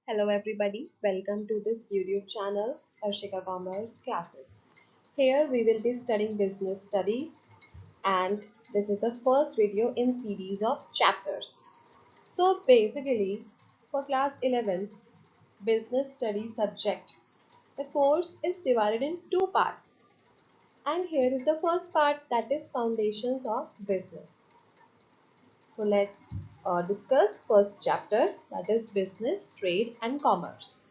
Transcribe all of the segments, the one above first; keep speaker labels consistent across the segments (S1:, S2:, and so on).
S1: Hello everybody, welcome to this YouTube channel Arshika Commerce Classes. Here we will be studying business studies and this is the first video in series of chapters. So basically for class 11th business study subject, the course is divided in two parts and here is the first part, that is foundations of business. So let's discuss first chapter, that is business, trade and commerce.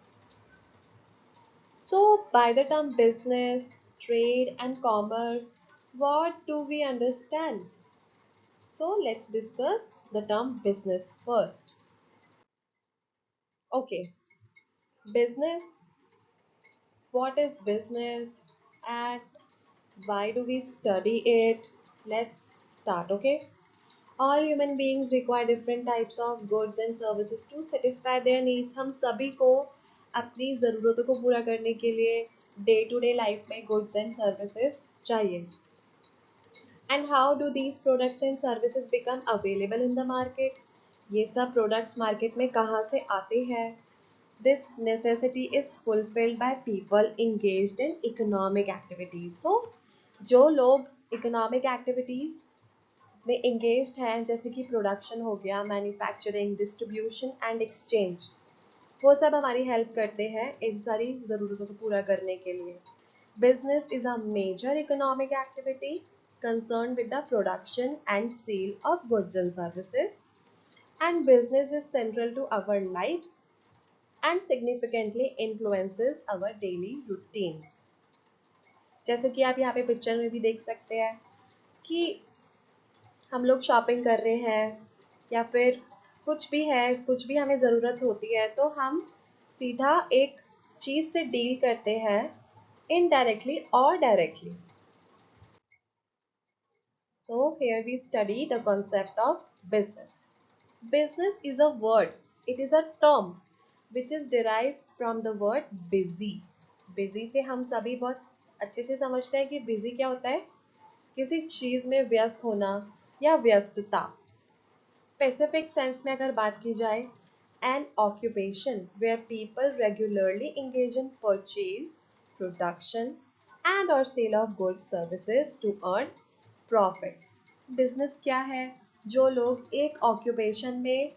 S1: So, by the term business, trade, and commerce, what do we understand? So, let's discuss the term business first. Okay, business. What is business and why do we study it? Let's start, okay? All human beings require different types of goods and services to satisfy their needs. हम सभी को अपनी ज़रूरतों को पूरा करने के लिए डे टू डे लाइफ में goods and services चाहिए. And how do these products and services become available in the market? ये सब products market में कहाँ से आते हैं? This necessity is fulfilled by people engaged in economic activities. So, जो लोग economic activities में engaged हैं, जैसे कि production हो गया, manufacturing, distribution and exchange, वो सब हमारी help करते हैं इन सारी ज़रूरतों को पूरा करने के लिए. Business is a major economic activity concerned with the production and sale of goods and services, and business is central to our lives and significantly influences our daily routines. जैसे कि आप यहाँ पे पिक्चर में भी देख सकते हैं कि हम लोग शॉपिंग कर रहे हैं या फिर कुछ भी है, कुछ भी हमें ज़रूरत होती है तो हम सीधा एक चीज़ से डील करते हैं indirectly or directly. So here we study the concept of business. Business is a word, it is a term which is derived from the word busy. Busy से हम सभी बहुत अच्छे से समझते हैं कि busy क्या होता है, किसी चीज़ में व्यस्त होना या व्यस्तता. Specific sense में अगर बात की जाए, an occupation where people regularly engage in purchase, production and or sale of goods services to earn profits. Business क्या है? जो लोग एक occupation में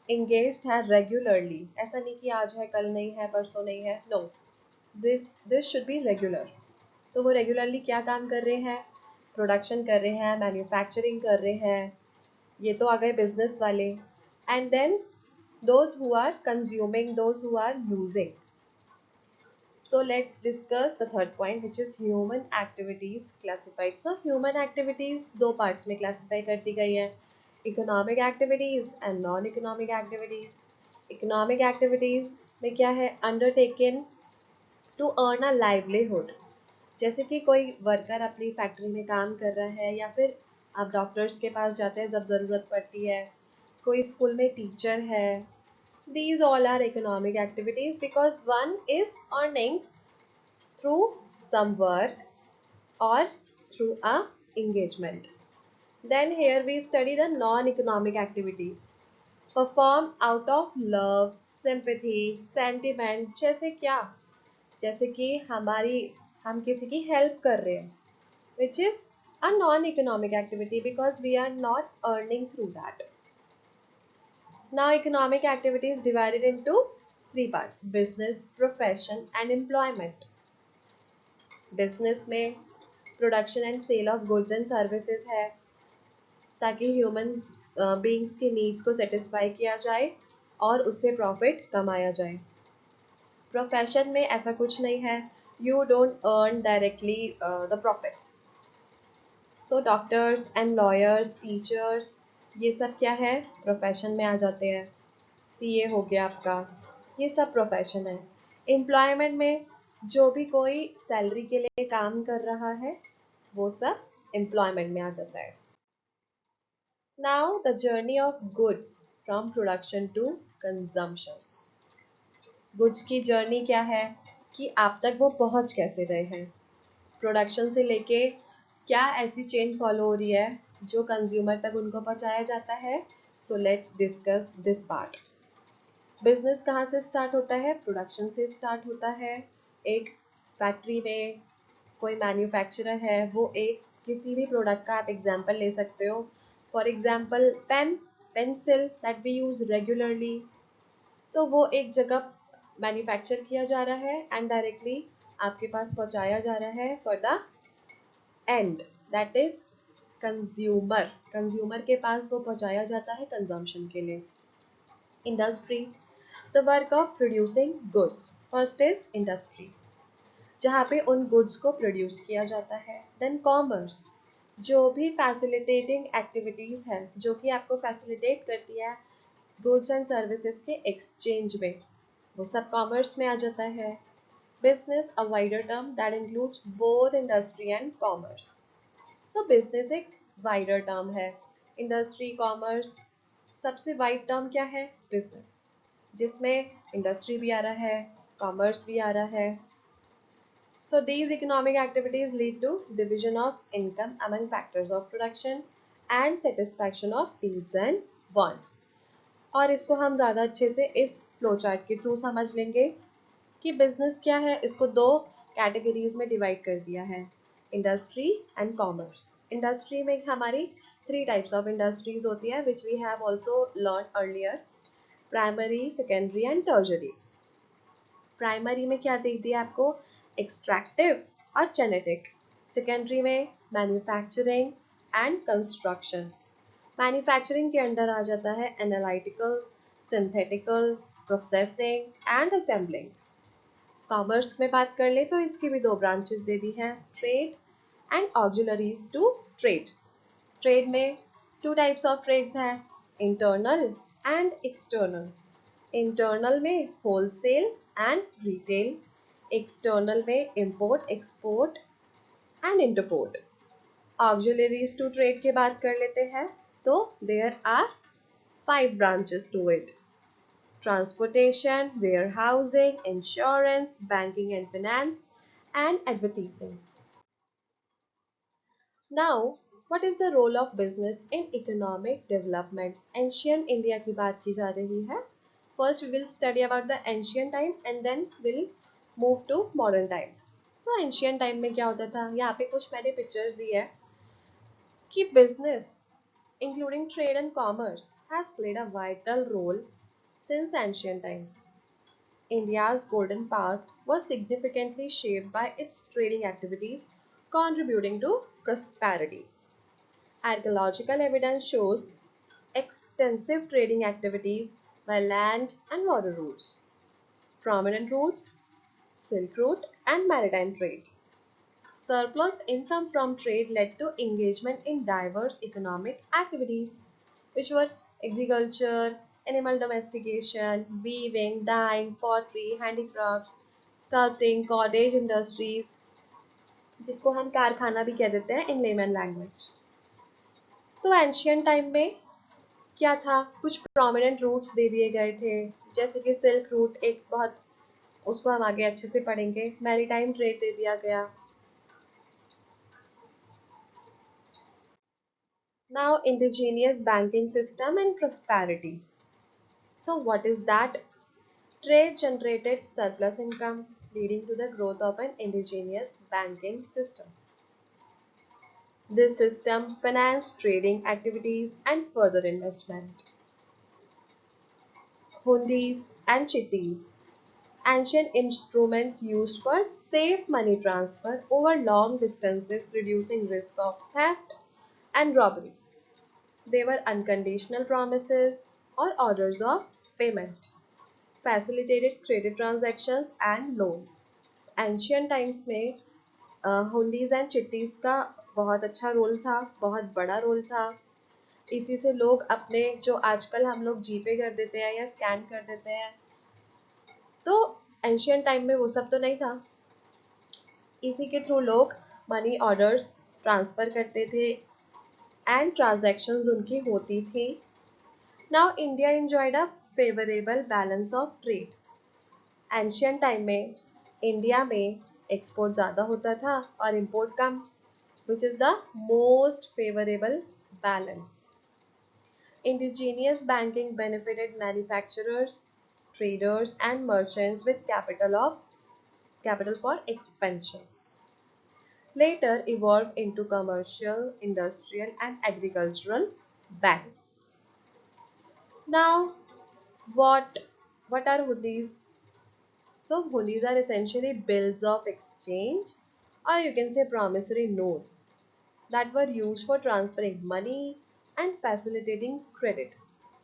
S1: engaged है regularly, ऐसा नहीं कि आज है कल नहीं है परसों नहीं है, no, this should be regular. तो वो regularly क्या काम कर रहे हैं? Production कर रहे हैं, manufacturing कर रहे हैं, ये तो आ गए business वाले. And then those who are consuming, those who are using. So let's discuss the third point, which is human activities classified. So human activities दो parts में classify कर दी गई है, economic activities and non-economic activities. Economic activities में क्या है? Undertaken to earn a livelihood. जैसे कि कोई वर्कर अपनी फैक्ट्री में काम कर रहा है या फिर आप डॉक्टर्स के पास जाते हैं जब ज़रूरत पड़ती है, कोई स्कूल में टीचर है. These all are economic activities because one is earning through some work or through a engagement. Then here we study the non-economic activities performed out of love, sympathy, sentiment. जैसे क्या? जैसे कि हम किसी की help कर रहे हैं, which is a non-economic activity because we are not earning through that. Now economic activity is divided into three parts: business, profession and employment. Business में production and sale of goods and services है, ताकि human beings की needs को satisfy किया जाए और उससे profit कमाया जाए. Profession में ऐसा कुछ नहीं है, you don't earn directly the profit. So doctors and lawyers, teachers, ये सब क्या है? प्रोफेशन में आ जाते हैं. सीए हो गया आपका, ये सब प्रोफेशन है. एम्प्लॉयमेंट में जो भी कोई सैलरी के लिए काम कर रहा है वो सब एम्प्लॉयमेंट में आ जाता है. Now the journey of goods from production to consumption. Goods की जर्नी क्या है कि आप तक वो पहुंच कैसे रहे हैं. प्रोडक्शन से लेके क्या ऐसी चेन फॉलो हो रही है जो कंज्यूमर तक उनको पहुंचाया जाता है. So let's discuss this part. Business कहाँ से स्टार्ट होता है? प्रोडक्शन से स्टार्ट होता है। एक फैक्ट्री में कोई मैन्युफैक्चरर है, वो एक किसी भी प्रोडक्ट का आप एग्जांपल ले सकते हो। For example pen, pencil that we use regularly, तो वो एक जगह मैन्युफैक्चर किया जा रहा है एंड डायरेक्टली आपके पास पहुंचाया जा रहा है for the end, that is consumer. Consumer के पास वो पहुंचाया जाता है कंजम्पशन के लिए। Industry, the work of producing goods. First is industry, जहाँ पे उन गुड्स को प्रोड्यूस किया जाता है। देन कॉमर्स, जो भी फैसिलिटेटिंग एक्टिविटीज है, जो कि आपको फैसिलिटेट करती है गुड्स एंड सर्विसेज के एक्सचेंज में, वो सब कॉमर्स में आ जाता है। Business, a wider term that includes both industry and commerce. So business एक वाइडर टर्म है। इंडस्ट्री, कॉमर्स, सबसे वाइड टर्म क्या है? बिजनेस, जिसमें इंडस्ट्री भी आ रहा है, कॉमर्स भी आ रहा है। So these economic activities lead to division of income among factors of production and satisfaction of needs and wants. और इसको हम ज़्यादा अच्छे से इस फ्लो चार्ट के थ्रू समझ लेंगे कि बिजनेस क्या है। इसको दो कैटेगरीज में डिवाइड कर दिया है, इंडस्ट्री एंड कॉमर्स। इंडस्ट्री में हमारी थ्री टाइप्स ऑफ इंडस्ट्रीज होती है which we have also learn earlier, primary, secondary and tertiary. Primary में क्या देख दिया आपको? एक्सट्रैक्टिव और जेनेटिक। सेकेंडरी में मैन्युफैक्चरिंग एंड कंस्ट्रक्शन। मैन्युफैक्चरिंग के अंडर आ जाता है analytical, synthetical, processing and assembling. Commerce में बात कर ले तो इसकी भी दो ब्रांचेस दे दी हैं, trade and auxiliaries to trade. Trade में टू टाइप्स ऑफ ट्रेड्स हैं, इंटरनल एंड एक्सटर्नल। इंटरनल में होलसेल एंड रिटेल, एक्सटर्नल में import, export and interport. Auxiliaries to trade की बात कर लेते हैं तो there are 5 branches to it: transportation, warehousing, insurance, banking and finance, and advertising. Now, what is the role of business in economic development? Ancient India की बात की जा रही है. First, we will study about the ancient time and then we'll move to modern time. So, ancient time में क्या होता था? यहाँ पे कुछ मैंने pictures दी है कि business, including trade and commerce, has played a vital role since ancient times. India's golden past was significantly shaped by its trading activities, contributing to prosperity. Archaeological evidence shows extensive trading activities by land and water routes. Prominent routes: Silk Route and maritime trade. Surplus income from trade led to engagement in diverse economic activities, which were agriculture, animal domestication, weaving, dyeing, pottery, handicrafts, sculpting, cottage industries, जिसको हम कारखाना भी कह देते हैं in layman language. तो ancient time में क्या था? कुछ प्रोमिनेंट रूट्स दे दिए गए थे, जैसे कि सिल्क रूट एक बहुत, उसको हम आगे अच्छे से पढ़ेंगे। मैरीटाइम ट्रेड दे दिया गया। Now, indigenous banking system and prosperity. So, what is that? Trade generated surplus income, leading to the growth of an indigenous banking system. This system financed trading activities and further investment. Hundis and chittis, ancient instruments used for safe money transfer over long distances, reducing risk of theft and robbery. They were unconditional promises or orders of payment, facilitated credit transactions and loans. Ancient times में hundis and चिट्टीज का बहुत अच्छा role था, बहुत बड़ा role था। इसी से लोग अपने, जो आजकल हम लोग जीपे कर देते हैं या स्कैन कर देते हैं, तो एंशियंट टाइम में वो सब तो नहीं था। इसी के थ्रू लोग मनी ऑर्डर्स ट्रांसफ़र करते थे एंड ट्रांजैक्शंस उनकी होती थी। Now India enjoyed a favorable balance of trade. Ancient time में इंडिया में एक्सपोर्ट ज़्यादा होता था और import come, which is the most favourable balance. Indigenous banking benefited manufacturers, traders and merchants with capital for expansion. Later evolved into commercial, industrial and agricultural banks. Now, what what are hundis? So hundis are essentially bills of exchange, or you can say promissory notes, that were used for transferring money and facilitating credit,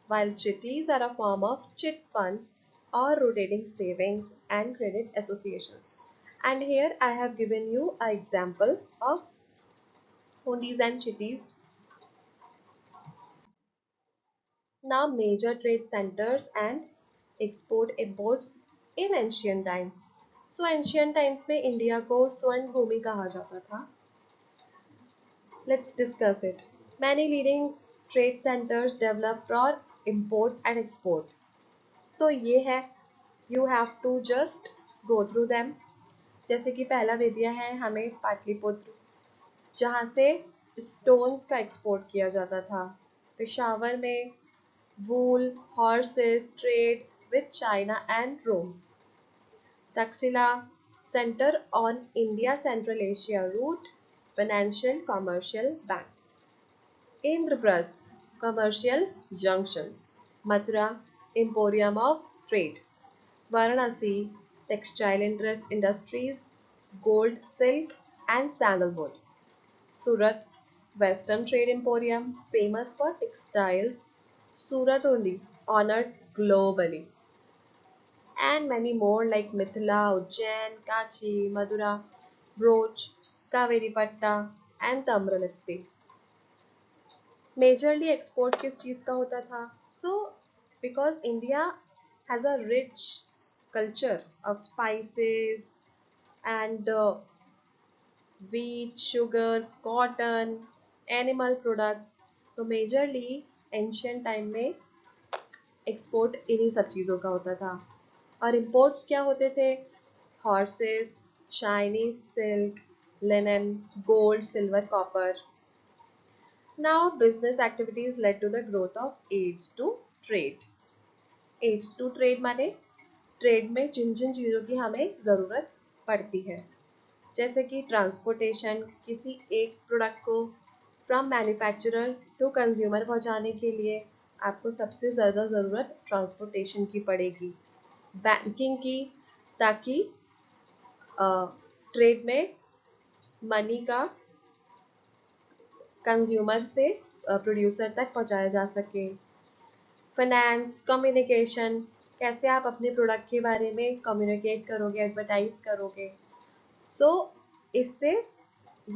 S1: while chittis are a form of chit funds or rotating savings and credit associations. And here I have given you an example of hundis and chittis. Now, major trade centers and export imports in ancient times. So ancient times में India को स्वर्ण भूमि कहा जाता था. Let's discuss it. Many leading trade centers developed for import and export. तो ये है, you have to just go through them. जैसे कि पहला दे दिया है हमें पाटलिपुत्र, जहाँ से स्टोन्स का एक्सपोर्ट किया जाता था. पेशावर में wool, horses trade with China and Rome. Taxila, center on India Central Asia route, financial commercial banks. Indraprasth, commercial junction. Mathura, emporium of trade. Varanasi, textile industries, gold, silk and sandalwood. Surat, western trade emporium, famous for textiles. Surat only, honored globally. And many more like Mithila, Ujjain, Kachi, Madura, Broach, Kaveri and Tamralipti. Majorly export किस चीज़ का होता था? So because India has a rich culture of spices and wheat, sugar, cotton, animal products. So majorly ancient time में export इन्हीं सब चीज़ों का होता था. और इम्पोर्ट्स क्या होते थे? Horses, Chinese silk, linen, gold, silver, copper. Now business activities led to the growth of aids to trade. Aids to trade माने ट्रेड में जिन जिन चीज़ों की हमें ज़रूरत पड़ती है, जैसे कि ट्रांसपोर्टेशन, किसी एक प्रोडक्ट को फ्रॉम मैन्युफैक्चरर टू कंज्यूमर पहुंचाने के लिए आपको सबसे ज़्यादा ज़रूरत ट्रांसपोर्टेशन की पड़ेगी. बैंकिंग की, ताकि ट्रेड में मनी का कंज्यूमर से प्रोड्यूसर तक पहुंचाया जा सके. फाइनेंस, कम्युनिकेशन, कैसे आप अपने प्रोडक्ट के बारे में कम्युनिकेट करोगे, एडवर्टाइज करोगे. सो इससे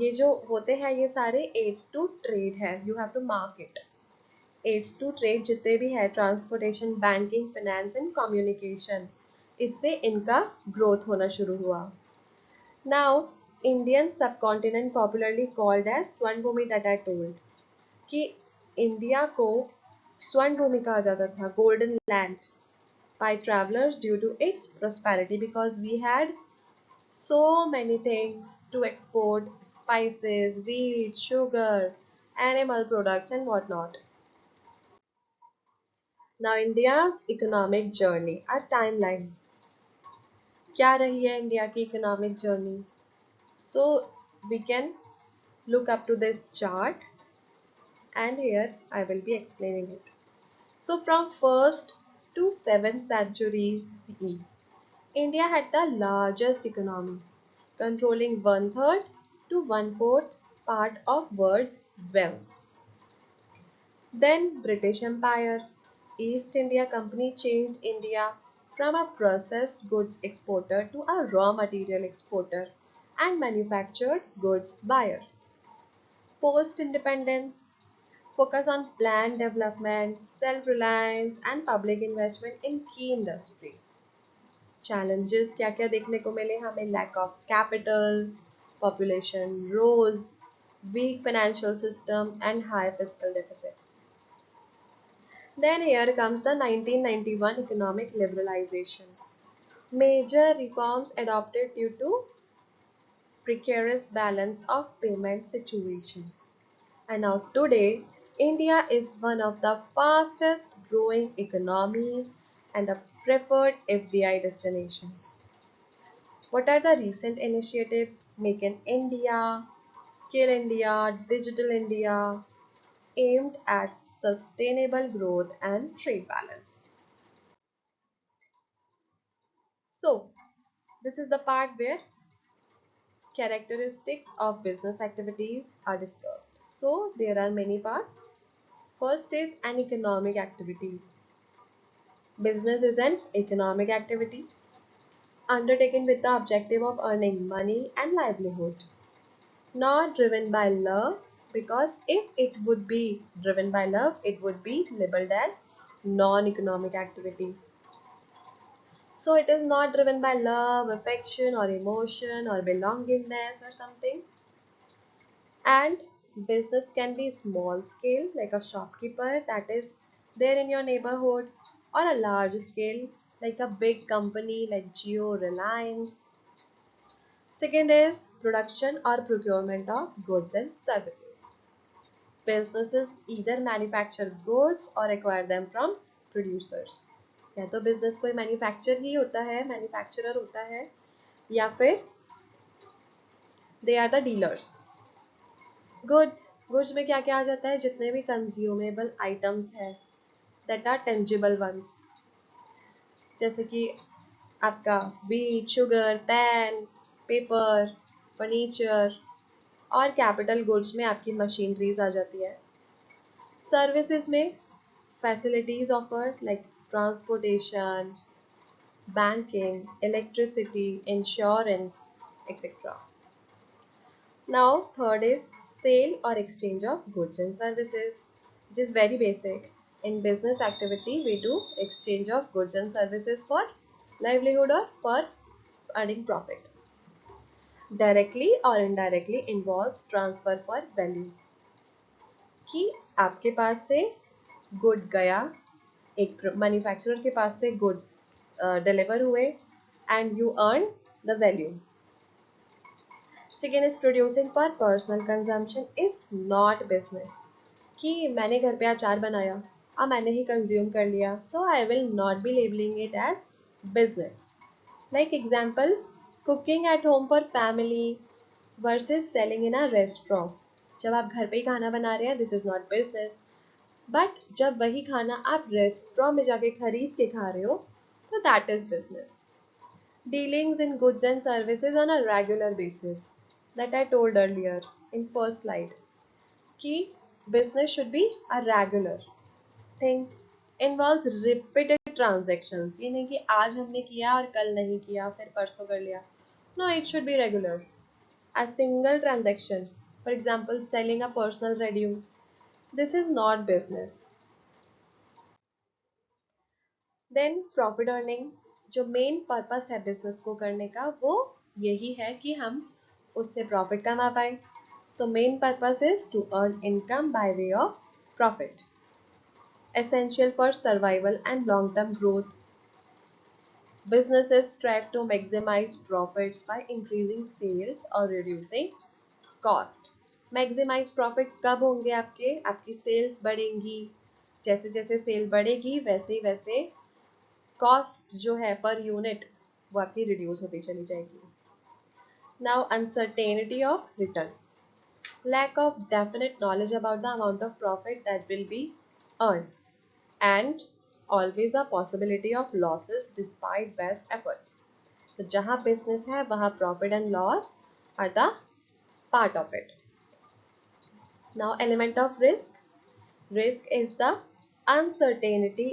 S1: ये जो होते हैं ये सारे एज टू ट्रेड है. You have to mark it. Aids to trade जितने भी है, transportation, banking, finance and communication, इससे इनका ग्रोथ होना शुरू हुआ. Now Indian subcontinent popularly called as Swarna Bhumi, that I told कि इंडिया को स्वर्ण भूमि कहा जाता था, golden land, by travelers due to its prosperity, because we had so many things to export: spices, wheat, sugar, animal products and whatnot. Now India's economic journey, our timeline. क्या रही है India की economic journey? So we can look up to this chart and here I will be explaining it. So from 1st to 7th century CE, India had the largest economy, controlling one-third to one-fourth part of world's wealth. Then British Empire, East India Company changed India from a processed goods exporter to a raw material exporter and manufactured goods buyer. Post-independence, focus on planned development, self-reliance and public investment in key industries. Challenges क्या क्या देखने को मिले हमें? Lack of capital, population rose, weak financial system and high fiscal deficits. Then here comes the 1991 economic liberalization. Major reforms adopted due to precarious balance of payment situations. And now today, India is one of the fastest growing economies and a preferred FDI destination. What are the recent initiatives? Make in India, Skill India, Digital India, aimed at sustainable growth and trade balance. So, this is the part where characteristics of business activities are discussed. So, there are many parts. First is an economic activity. Business is an economic activity undertaken with the objective of earning money and livelihood, not driven by love, because if it would be driven by love, it would be labeled as non-economic activity. So it is not driven by love, affection, or emotion, or belongingness, or something. And business can be small scale, like a shopkeeper that is there in your neighborhood, or a large scale, like a big company like Jio, Reliance. Second is production or procurement of goods and services. Businesses either manufacture goods or acquire them from producers. या तो business कोई manufacture ही होता है, manufacturer होता है, या फिर they are the dealers. Goods में क्या क्या आ जाता है? जितने भी कंज्यूमेबल आइटम्स हैं दैट आर टेंजिबल वंस, जैसे कि आपका beet, sugar, pen, paper, furniture. और कैपिटल गुड्स में आपकी मशीनरीज आ जाती है. सर्विसेज में facilities offered like transportation, banking, electricity, insurance, etc. Now, third is sale or exchange of goods and services, which is very basic. In business activity, we do exchange of goods and services for livelihood or for earning profit. Directly or indirectly involves transfer for value. कि आपके पास से good गया, एक manufacturer के पास से goods deliver हुए and you earn the value. Second is producing for personal consumption is not business. कि मैंने घर पे अचार बनाया और मैंने ही कंज्यूम कर लिया, so I will not be labeling it as business. Like example, cooking at home for family versus selling in a restaurant. जब आप घर पे ही खाना बना रहे हैं, this is not business. But जब वही खाना आप रेस्टोरेंट में जाके खरीद के खा रहे हो, तो that is business. Dealings in goods and services on a regular basis, that I told earlier in first slide, कि business should be a regular thing, involves repeated transactions. ये नहीं कि आज हमने किया और कल नहीं किया, फिर परसों कर लिया. No, it should be regular. A single transaction, for example, selling a personal radio, this is not business. Then profit earning, जो मेन पर्पस है बिजनेस को करने का, वो यही है कि हम उससे प्रॉफिट कमा पाए. So main purpose is to earn income by way of profit, essential for survival and long-term growth. Businesses strive to maximize profits by increasing sales or reducing cost. Maximise profit कब होंगे? आपकी sales बढ़ेंगी. जैसे जैसे cell बढ़ेगी वैसे वैसे cost जो है पर यूनिट वो आपकी रिड्यूस होती चली जाएगी. Now uncertainty of return, lack of definite knowledge about the amount of profit that will be earned, and always a possibility of losses despite best efforts. तो जहाँ बिजनेस है वहाँ profit and loss are the part of it. Now element of risk, risk is the uncertainty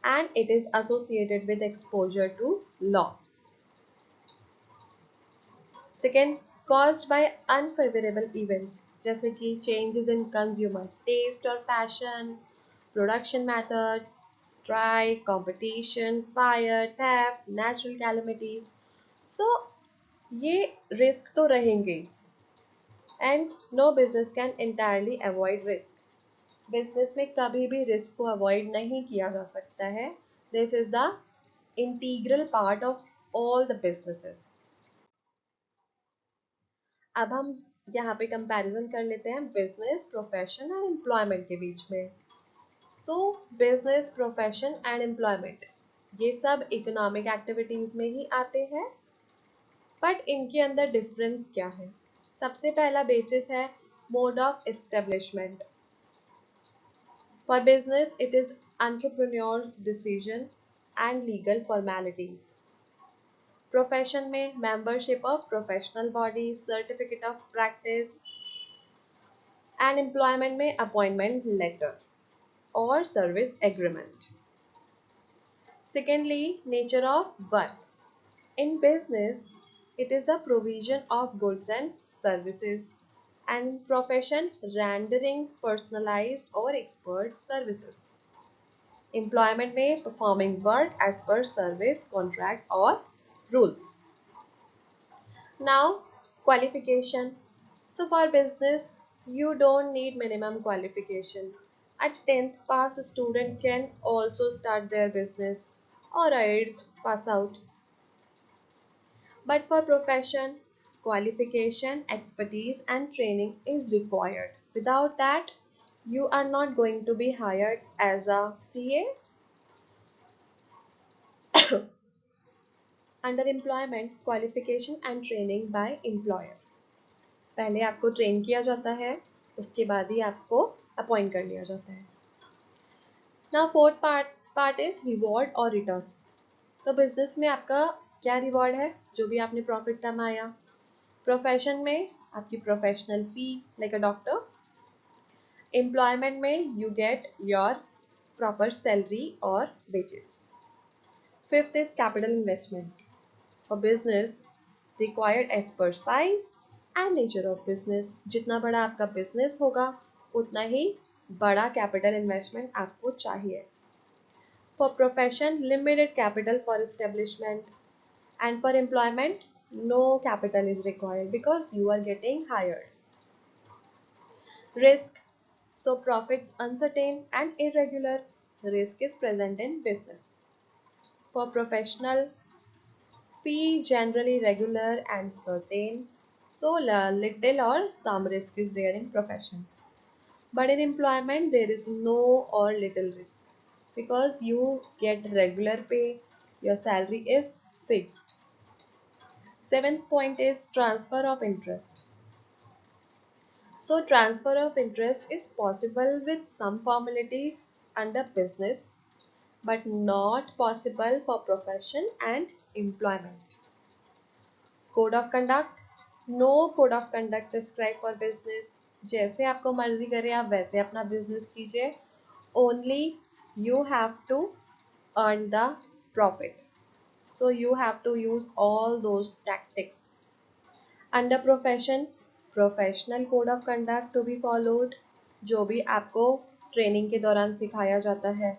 S1: and it is associated with exposure to loss. Second, caused by unfavorable events, जैसे कि changes in consumer taste or passion, production methods, strike, competition, fire, theft, natural calamities. So ये risk तो रहेंगे, and no business can entirely avoid risk. Business में कभी भी risk को avoid नहीं किया जा सकता है. This is the integral part of all the businesses. अब हम यहाँ पे कंपैरिजन कर लेते हैं बिजनेस, प्रोफेशन एंड एम्प्लॉयमेंट के बीच में. सो बिजनेस, प्रोफेशन एंड एम्प्लॉयमेंट, ये सब इकोनॉमिक एक्टिविटीज में ही आते हैं, बट इनके अंदर डिफरेंस क्या है? सबसे पहला बेसिस है mode of establishment. For business it is entrepreneur decision and legal formalities. Profession में membership of professional body, certificate of practice, and employment में अपॉइंटमेंट लेटर और service agreement. Secondly, nature of work. In business, it is the provision of goods and services, and profession rendering personalized or expert services. Employment में performing work as per service contract or rules. Now, qualification. So for business, you don't need minimum qualification. A 10th pass student can also start their business, or a 8th pass out. But for profession, qualification, expertise and training is required. Without that, you are not going to be hired as a CA. Under employment, qualification and training by employer. पहले आपको train किया जाता है, उसके बाद ही आपको appoint कर लिया जाता है। Now fourth part is reward और रिटर्न। तो बिजनेस में आपका क्या रिवॉर्ड है? जो भी आपने प्रॉफिट कमाया। प्रोफेशन में आपकी professional fee like a doctor. Employment में you get your proper salary और wages. Fifth is capital investment for business required as per size and nature of business. जितना बड़ा आपका बिजनेस होगा उतना ही बड़ा कैपिटल इन्वेस्टमेंट आपको चाहिए। For profession limited capital for establishment, and for employment no capital is required because you are getting hired. Risk. So profits uncertain and irregular. Risk is present in business. For professional, fee generally regular and certain, so little or some risk is there in profession. But in employment there is no or little risk because you get regular pay, your salary is fixed. Seventh point is transfer of interest. So transfer of interest is possible with some formalities under business, but not possible for profession and employment. Code of conduct. No code of conduct prescribed for business. जैसे आपको मर्जी करे आप वैसे अपना business कीजिए. Only you have to earn the profit. So you have to use all those tactics. Under profession professional code of conduct to be followed, जो भी आपको ट्रेनिंग के दौरान सिखाया जाता है,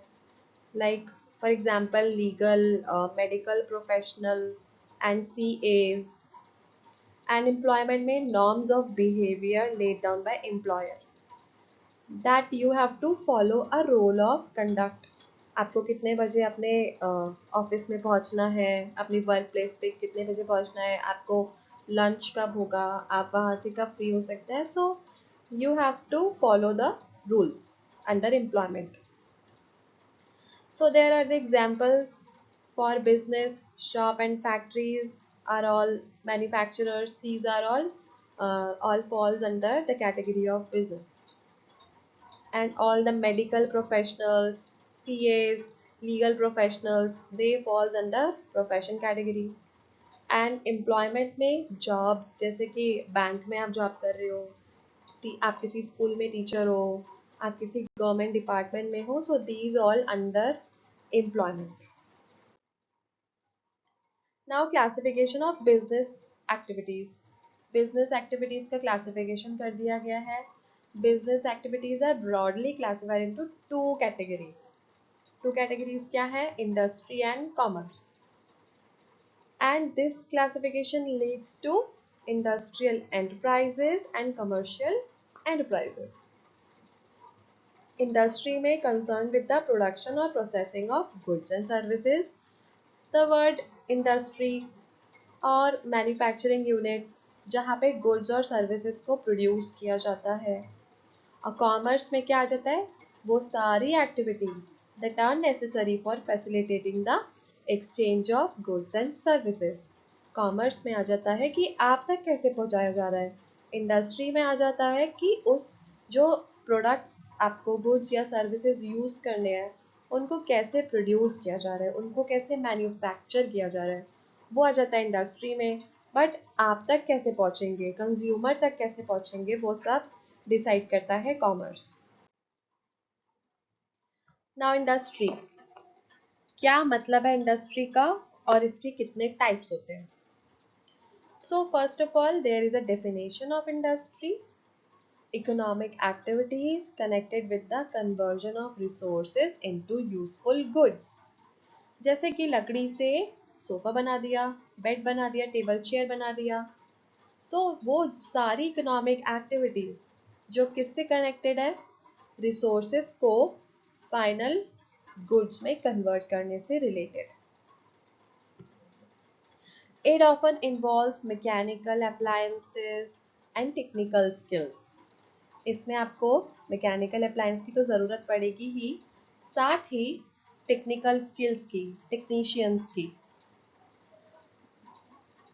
S1: like for example legal, medical professional and CAs। And employment में norms of behaviour laid down by employer that you have to follow a role of conduct. आपको कितने बजे अपने ऑफिस में पहुंचना है, अपनी वर्क प्लेस पे कितने बजे पहुंचना है, आपको लंच कब होगा, आप वहाँ से कब फ्री हो सकते हैं। So you have to follow the rules under employment. So there are the examples for business, shop and factories are all manufacturers. These are all falls under the category of business. And all the medical professionals, CAs, legal professionals, they falls under profession category. And employment में jobs जैसे कि bank में आप job कर रहे हो, आप किसी स्कूल में टीचर हो, आप किसी गवर्नमेंट डिपार्टमेंट में हो, so these all under employment. Now classification of business activities. Business activities का classification कर दिया गया है. Business activities are broadly classified into two categories. Two categories क्या है? Industry and commerce. And this classification leads to industrial enterprises and commercial enterprises. Industry में concerned with the production or processing of goods and services. The word industry और manufacturing units जहाँ पे goods और services को produce किया जाता है। और कॉमर्स में क्या आ जाता है? वो सारी activities that are necessary for facilitating the exchange of goods and services. Commerce में आ जाता है कि आप तक कैसे पहुंचाया जा रहा है। इंडस्ट्री में आ जाता है कि उस जो प्रोडक्ट्स आपको गुड्स या सर्विसेज यूज़ करने हैं उनको कैसे प्रोड्यूस किया जा रहा है, उनको कैसे मैन्युफैक्चर किया जा रहा है, वो आ जाता है इंडस्ट्री में। बट आप तक कैसे पहुंचेंगे, कंज्यूमर तक कैसे पहुंचेंगे, वो सब डिसाइड करता है कॉमर्स। नाउ इंडस्ट्री, क्या मतलब है इंडस्ट्री का और इसके कितने टाइप्स होते हैं। So first of all there is a definition of industry, economic activities connected with the conversion of resources into useful goods। जैसे कि लकड़ी से सोफा बना दिया, बेड बना दिया, टेबल चेयर बना दिया। वो सारी इकोनॉमिक एक्टिविटीज जो किससे कनेक्टेड है, रिसोर्सेस को फाइनल गुड्स में कन्वर्ट करने से related. It often involves mechanical appliances and technical skills। इसमें आपको मैकेनिकल अप्लायंस की तो ज़रूरत पड़ेगी ही, साथ ही टेक्निकल स्किल्स की, टेक्नीशियंस की।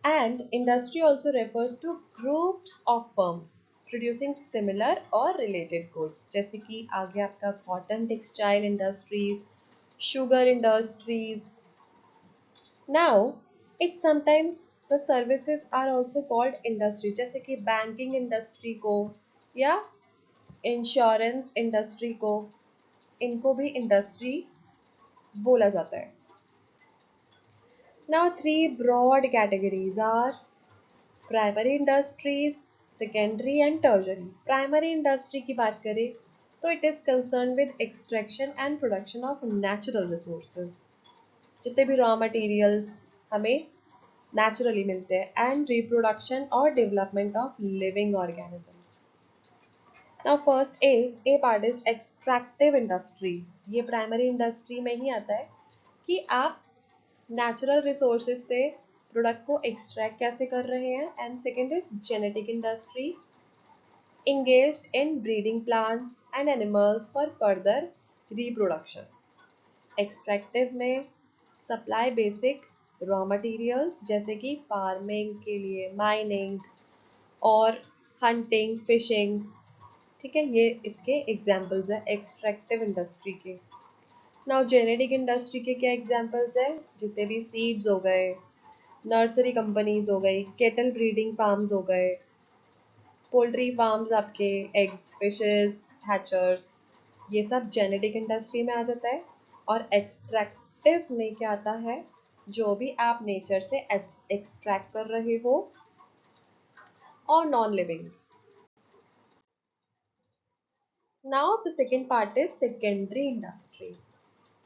S1: And industry also refers to groups of firms producing similar और रिलेटेड गुड्स, जैसे कि आगे आपका cotton textile industries, sugar industries. Now it sometimes the services are also called industry, जैसे कि बैंकिंग इंडस्ट्री को या इंश्योरेंस इंडस्ट्री को, इनको भी इंडस्ट्री बोला जाता है। Now three broad categories are primary industries, secondary and tertiary. Primary industry की बात करें तो it is concern with extraction and production of natural resources, जितने भी रॉ मटेरियल्स हमें नेचुरली मिलते हैं, एंड रिप्रोडक्शन और development of living organisms. Now first a part is extractive industry. ये प्राइमरी इंडस्ट्री में ही आता है कि आप नेचुरल रिसोर्सेज से प्रोडक्ट को एक्सट्रैक्ट कैसे कर रहे हैं। And second is genetic industry, engaged in breeding plants and animals for further reproduction। Extractive में सप्लाई बेसिक रॉ मटेरियल्स जैसे कि फार्मिंग के लिए माइनिंग और हंटिंग, फिशिंग। ठीक है, ये इसके एग्जाम्पल्स है एक्सट्रैक्टिव इंडस्ट्री के। नाउ जेनेटिक इंडस्ट्री के क्या एग्जाम्पल्स है, जितने भी सीड्स हो गए, नर्सरी कंपनीज हो गई, केटल ब्रीडिंग फार्म्स हो गए, पोल्ट्री फार्म्स, आपके एग्स, फिशेस, हैचर्स, ये सब जेनेटिक इंडस्ट्री में आ जाता है। और एक्सट्रैक्टिव में क्या आता है, जो भी आप नेचर से एक्सट्रैक्ट कर रहे हो और non living. Now the second part is secondary industry.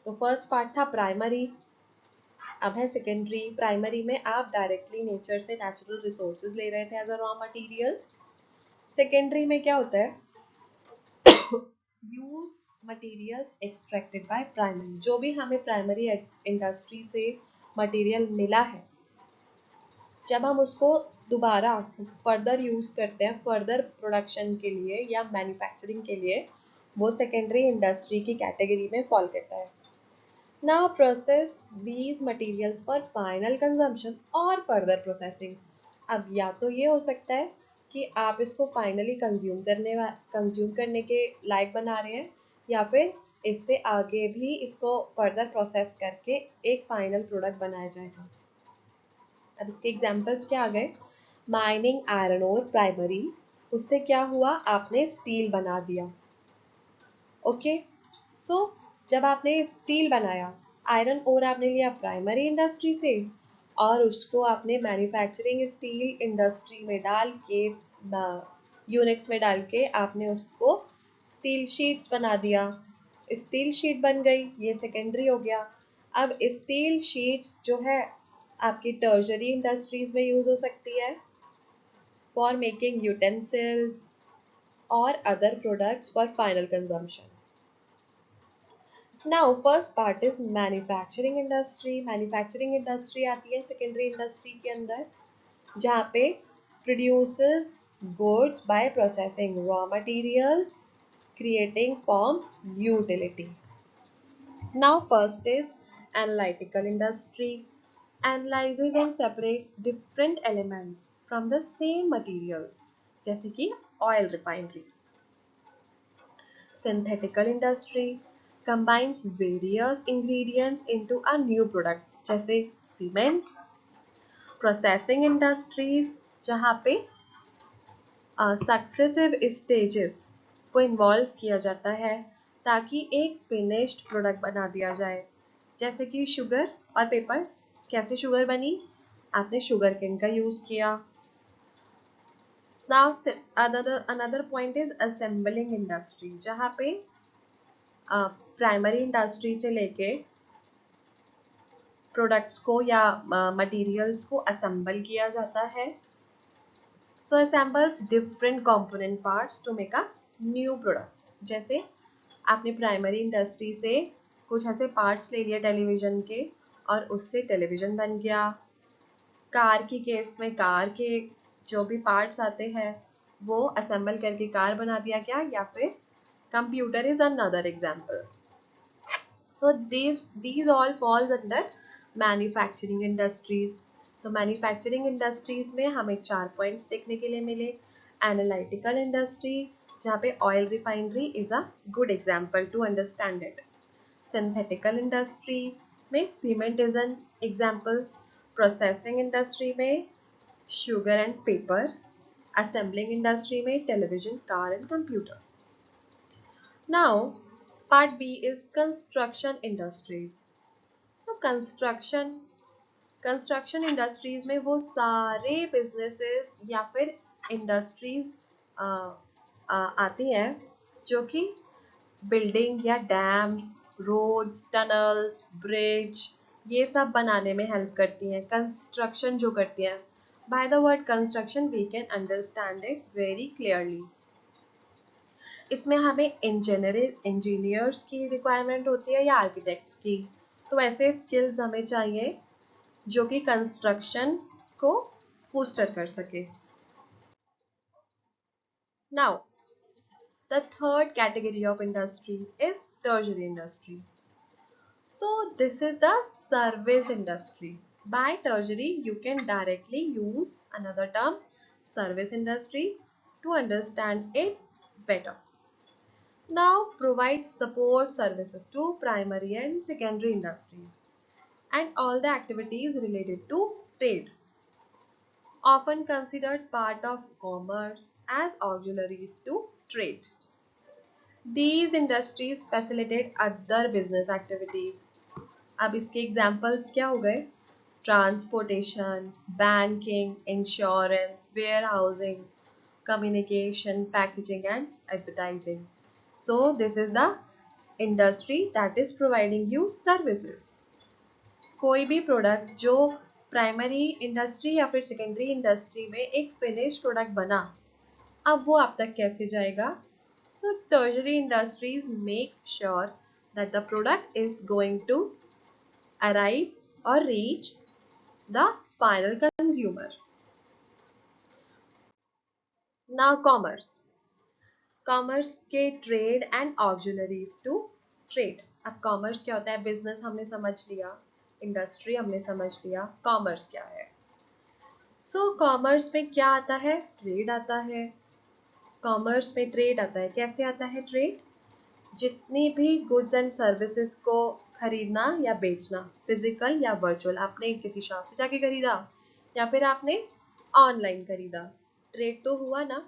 S1: तो फर्स्ट पार्ट था प्राइमरी, अब है सेकेंडरी। प्राइमरी में आप डायरेक्टली नेचर से नेचुरल रिसोर्सेज ले रहे थे as a raw material. Secondary में क्या होता है, use materials extracted by primary. जो भी हमें प्राइमरी इंडस्ट्री से मटेरियल मिला है, जब हम उसको दोबारा फर्दर यूज करते हैं फर्दर प्रोडक्शन के लिए या मैन्युफैक्चरिंग के लिए, वो सेकेंडरी इंडस्ट्री की कैटेगरी में फॉल करता है। Now process these materials for final consumption और फर्दर प्रोसेसिंग। अब या तो ये हो सकता है कि आप इसको फाइनली कंज्यूम करने के लायक बना रहे हैं, या फिर इससे आगे भी इसको फर्दर प्रोसेस करके एक फाइनल प्रोडक्ट बनाया जाएगा। अब इसके एग्जांपल्स क्या आ गए, माइनिंग आयरन ओर प्राइमरी, उससे क्या हुआ, आपने स्टील बना दिया। ओके, सो जब आपने स्टील बनाया, आयरन ओर आपने लिया प्राइमरी इंडस्ट्री से, और उसको आपने मैन्युफैक्चरिंग स्टील इंडस्ट्री में डाल के, यूनिट्स में डाल के आपने उसको स्टील शीट्स बना दिया। स्टील शीट बन गई, ये सेकेंडरी हो गया। अब स्टील शीट्स जो है आपकी टर्शरी इंडस्ट्रीज में यूज हो सकती है फॉर मेकिंग यूटेंसिल्स और other products for final consumption. Now first part is manufacturing industry. Manufacturing industry आती है सेकेंडरी इंडस्ट्री के अंदर, जहाँ पे produces goods by processing raw materials, creating form utility. Now first is Analytical industry analyzes and separates different elements from the same materials, जैसे कि oil refineries. Synthetical industry combines various ingredients into a new product, जैसे cement. Processing industries जहाँ पे successive stages को involve किया जाता है ताकि एक फिनिश्ड प्रोडक्ट बना दिया जाए, जैसे कि शुगर और पेपर. कैसे शुगर बनी? आपने शुगर केन का यूज किया. Now another point is assembling industry, जहाँ पे प्राइमरी इंडस्ट्री से लेके प्रोडक्ट्स को या मटेरियल्स को असेंबल किया जाता है. So assembles different component parts to make a new product. जैसे आपने प्राइमरी इंडस्ट्री से कुछ ऐसे पार्ट्स ले लिए टेलीविजन के और उससे टेलीविजन बन गया. कार की केस में कार के जो भी पार्ट्स आते हैं वो असेंबल करके कार बना दिया गया, या फिर computer is another example. So these all falls under manufacturing industries. तो मैन्युफैक्चरिंग इंडस्ट्रीज में हमें 4 पॉइंट्स देखने के लिए मिले. एनालिटिकल इंडस्ट्री, जहाँ पे oil refinery is a good example to understand it. Synthetical industry में cement is an example. Processing industry में sugar and paper. Assembling industry में television, car and computer. Now part B is construction industries. So construction industries में वो सारे businesses या फिर industries आती हैं जो कि बिल्डिंग या डैम्स, रोड्स, टनल्स, ब्रिज ये सब बनाने में हेल्प करती हैं. कंस्ट्रक्शन जो करती हैं, by the word construction we can understand it very clearly. इसमें हमें इंजीनियर्स की रिक्वायरमेंट होती है या आर्किटेक्ट्स की. तो ऐसे स्किल्स हमें चाहिए जो कि कंस्ट्रक्शन को बूस्टर कर सके. Now the third category of industry is tertiary industry. So this is the service industry. By tertiary you can directly use another term, service industry, to understand it better. Now provide support services to primary and secondary industries and all the activities related to trade, often considered part of commerce as auxiliaries to trade. These industries facilitate other business activities. अब इसके examples क्या हो गए? Transportation, banking, insurance, warehousing, communication, packaging and advertising. So this is the industry that is providing you services. कोई भी product जो primary industry या फिर सेकेंडरी इंडस्ट्री में एक फिनिश प्रोडक्ट बना, अब वो आप तक कैसे जाएगा? So tertiary industries makes sure that the product is going to arrive और reach the final consumer. Now commerce के trade and auxiliaries to trade. अब कॉमर्स क्या होता है? बिजनेस हमने समझ लिया, इंडस्ट्री हमने समझ लिया, कॉमर्स क्या है? सो कॉमर्स में क्या आता है? ट्रेड आता है. कॉमर्स में ट्रेड आता है. कैसे आता है ट्रेड? जितनी भी गुड्स एंड सर्विसेज को खरीदना या बेचना, फिजिकल या वर्चुअल, आपने किसी शॉप से जाके खरीदा या फिर आपने ऑनलाइन खरीदा, ट्रेड तो हुआ ना.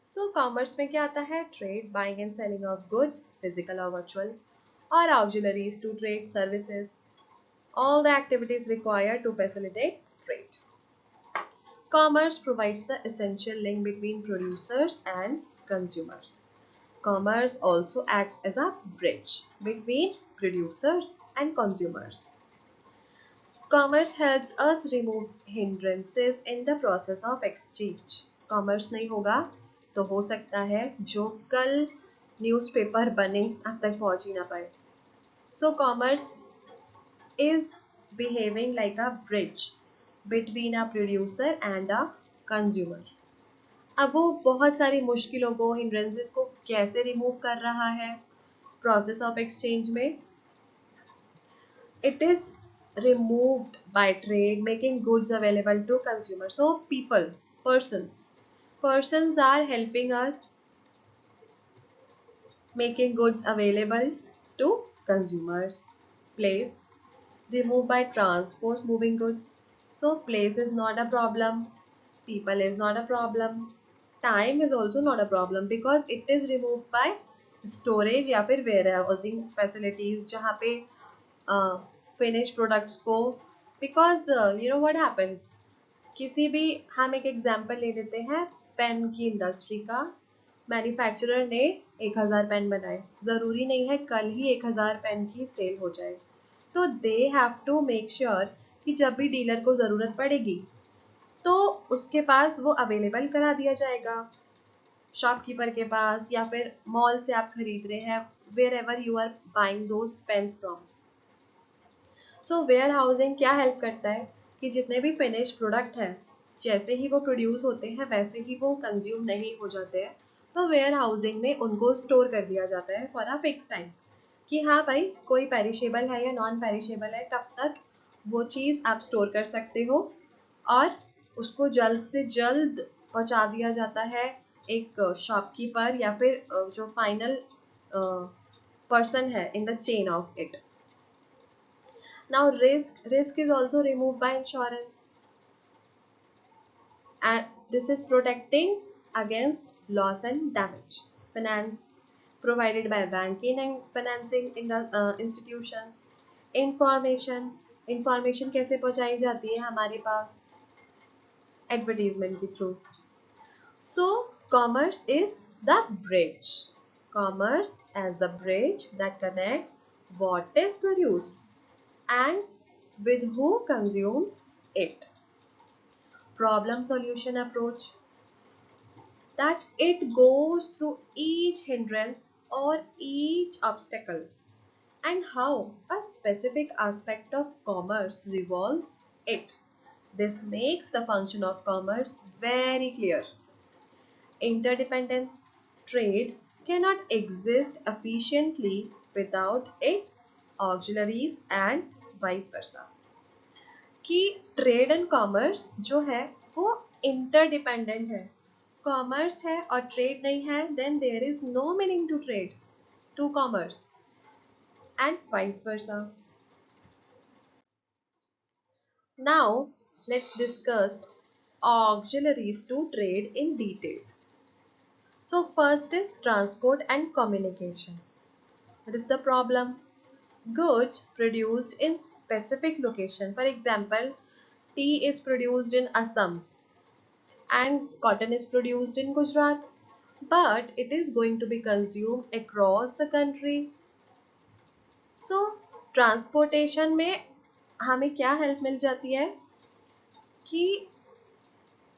S1: सो कॉमर्स में क्या आता है? Trade, buying and selling of goods, physical और वर्चुअल, और auxiliaries to trade services, all the activities required to facilitate trade. Commerce provides the essential link between producers and consumers. Commerce also acts as a bridge between producers and consumers. Commerce helps us remove hindrances in the process of exchange. Commerce नहीं होगा तो हो सकता है जो कल newspaper बने अब तक पहुंच ही ना पाए. So commerce is behaving like a bridge between a producer and a consumer. अब वो बहुत सारी मुश्किलों को, हिंड्रेंसेस को कैसे रिमूव कर रहा है प्रोसेस ऑफ एक्सचेंज में? It is removed by trade, making goods available to consumers. So people, persons are helping us making goods available to consumers. Place, removed by transport, moving goods. So place is not a problem, people is not a problem, time is also not a problem because it is removed by storage या फिर warehousing facilities जहाँ पे finished products को, because you know what happens, किसी भी, हम एक example ले लेते हैं पेन की इंडस्ट्री का। मैन्युफैक्चरर ने 1000 पेन बनाए, ज़रूरी नहीं है कल ही 1000 पेन की सेल हो जाए, तो they have to make sure कि जब भी डीलर को ज़रूरत पड़ेगी तो उसके पास वो अवेलेबल करा दिया जाएगा, शॉपकीपर के पास या फिर मॉल से आप खरीद रहे हैं, wherever you are buying those pens from. So warehousing क्या हेल्प करता है कि जितने भी फिनिश प्रोडक्ट हैं जैसे ही वो प्रोड्यूस होते हैं वैसे ही वो कंज्यूम नहीं हो जाते हैं, तो वेयर हाउसिंग में उनको स्टोर कर दिया जाता है फॉर अ फिक्स टाइम कि हाँ भाई कोई पेरिशेबल है या नॉन पेरिशेबल है, कब तक वो चीज़ आप स्टोर कर सकते हो, और उसको जल्द से जल्द पहुंचा दिया जाता है एक शॉपकीपर या फिर जो फाइनल पर्सन है in the chain of it. Now risk is also removed by insurance, and this is protecting against loss and damage. Finance provided by banking and financing in the institutions. Information कैसे पहुंचाई जाती है हमारे पास, advertisement के through. So commerce is the bridge. Commerce as the bridge that connects what is produced and with who consumes it. Problem solution approach, that it goes through each hindrance or each obstacle and how a specific aspect of commerce revolves it. This makes the function of commerce very clear. Interdependence, trade cannot exist efficiently without its auxiliaries and vice versa. कि trade and commerce जो है वो interdependent है, commerce है और trade नहीं है then there is no meaning to trade to commerce and vice versa. Now let's discuss auxiliaries to trade in detail. So first is transport and communication. What is the problem? Goods produced in specific location, for example tea is produced in Assam and cotton is produced in Gujarat, but it is going to be consumed across the country. So transportation में हमें क्या help मिल जाती है कि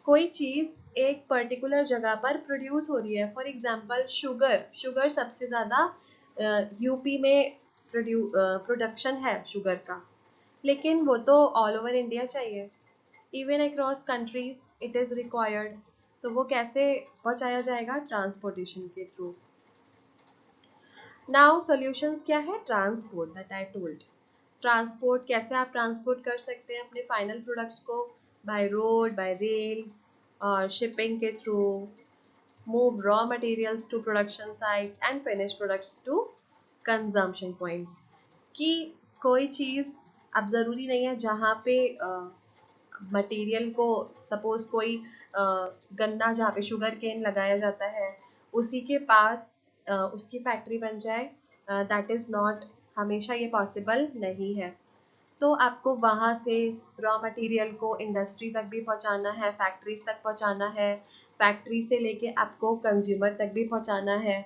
S1: कोई चीज़ एक particular जगह पर प्रोड्यूस हो रही है, फॉर एग्जांपल शुगर सबसे ज़्यादा यूपी में प्रोडक्शन है शुगर का, लेकिन वो तो ऑल ओवर इंडिया चाहिए, even across countries it is required, तो वो कैसे पहुंचाया जाएगा, ट्रांसपोर्टेशन के थ्रू। नाउ सॉल्यूशंस क्या है, transport, that I told. Transport कैसे आप ट्रांसपोर्ट कर सकते हैं अपने फाइनल प्रोडक्ट्स को, बाय रोड, बाय रेल और शिपिंग के through, move raw materials to production sites and finish products to consumption points. कि कोई चीज़ अब ज़रूरी नहीं है जहाँ पे मटेरियल को, सपोज कोई गन्ना जहाँ पे शुगर केन लगाया जाता है उसी के पास उसकी फैक्ट्री बन जाए, दैट इज़ नॉट, हमेशा ये पॉसिबल नहीं है। तो आपको वहाँ से रॉ मटेरियल को इंडस्ट्री तक भी पहुँचाना है, फैक्ट्रीज तक पहुँचाना है, फैक्ट्री से लेके आपको कंज्यूमर तक भी पहुँचाना है,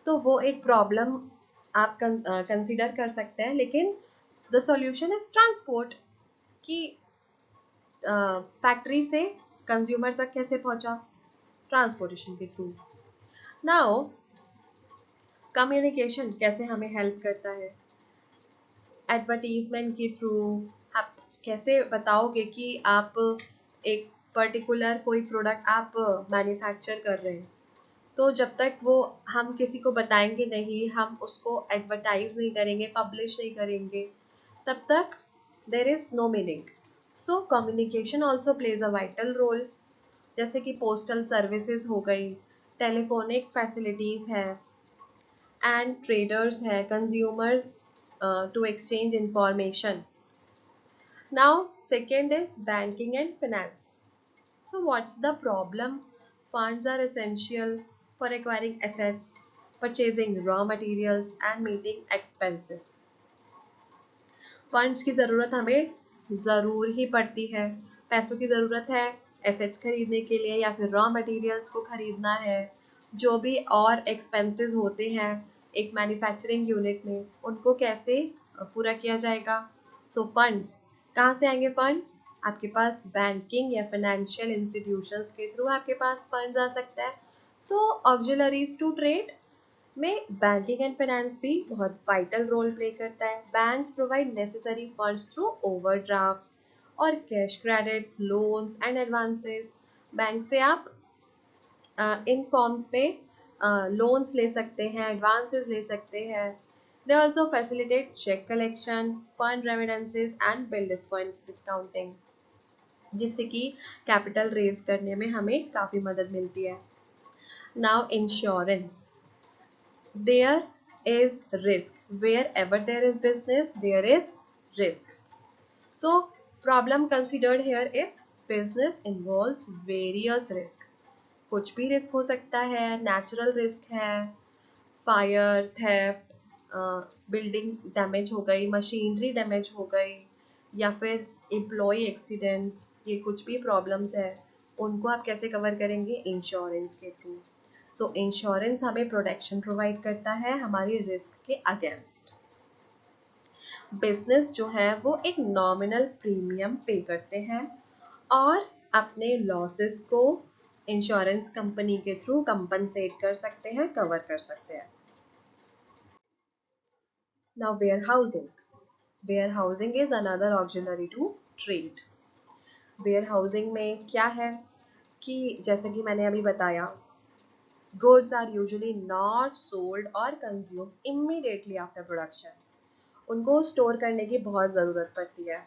S1: तो वो एक प्रॉब्लम आप कंसिडर कर सकते हैं, लेकिन द सॉल्यूशन इज ट्रांसपोर्ट, कि फैक्ट्री से कंज्यूमर तक कैसे पहुंचा, ट्रांसपोर्टेशन के थ्रू। नाउ कम्युनिकेशन कैसे हमें हेल्प करता है, एडवर्टीजमेंट के थ्रू आप कैसे बताओगे कि आप एक पर्टिकुलर कोई प्रोडक्ट आप मैन्युफैक्चर कर रहे हैं, तो जब तक वो हम किसी को बताएंगे नहीं, हम उसको एडवर्टाइज नहीं करेंगे, पब्लिश नहीं करेंगे, तब तक there is no meaning. So communication also plays a vital role. जैसे कि पोस्टल सर्विसेज हो गई, टेलीफोनिक फैसिलिटीज है, एंड ट्रेडर्स है, consumers to exchange information. Now second is banking and finance. So what's the problem? Funds are essential for acquiring assets, purchasing raw materials and meeting expenses. Funds की ज़रूरत हमें ज़रूर ही पड़ती है. पैसों की ज़रूरत है एसेट्स खरीदने के लिए या फिर रॉ मटेरियल्स को खरीदना है. जो भी और एक्सपेंसेस होते हैं एक मैन्युफैक्चरिंग यूनिट में, उनको कैसे पूरा किया जाएगा. सो फंड्स कहाँ से आएंगे? फंड्स आपके पास बैंकिंग या फाइनेंशियल इंस्टीट्यूशंस के थ्रू आपके पास फंड्स आ सकता है. सो ऑक्सिलरीज टू ट्रेड में बैंकिंग एंड फाइनेंस भी बहुत वाइटल रोल प्ले करता है. Banks provide necessary funds through overdrafts और cash credits, loans and advances. Bank से आप इन फॉर्म्स पे लोन्स ले सकते हैं, एडवांसेस ले सकते हैं. They also facilitate cheque collection, fund remittances and bill discounting, जिससे कि कैपिटल रेज करने में हमें काफ़ी मदद मिलती है. Now insurance. There is risk. Wherever there is business, there is risk. So, problem considered here is business involves various risk. कुछ भी रिस्क हो सकता है. नेचुरल रिस्क है, फायर, थेफ्ट, बिल्डिंग डैमेज हो गई, मशीनरी डैमेज हो गई, या फिर एम्प्लॉय एक्सीडेंट्स. ये कुछ भी प्रॉब्लम्स है, उनको आप कैसे कवर करेंगे? इंश्योरेंस के थ्रू. सो इंश्योरेंस हमें प्रोटेक्शन प्रोवाइड करता है हमारी रिस्क के अगेंस्ट. बिजनेस जो है वो एक नॉमिनल प्रीमियम पे करते हैं और अपने लॉसेस को इंश्योरेंस कंपनी के थ्रू कंपनसेट कर सकते हैं, कवर कर सकते हैं. Now warehousing. Warehousing is another auxiliary to trade. Warehousing में क्या है कि जैसे कि मैंने अभी बताया, goods are usually not sold or consumed immediately after production. उनको स्टोर करने की बहुत ज़रूरत पड़ती है.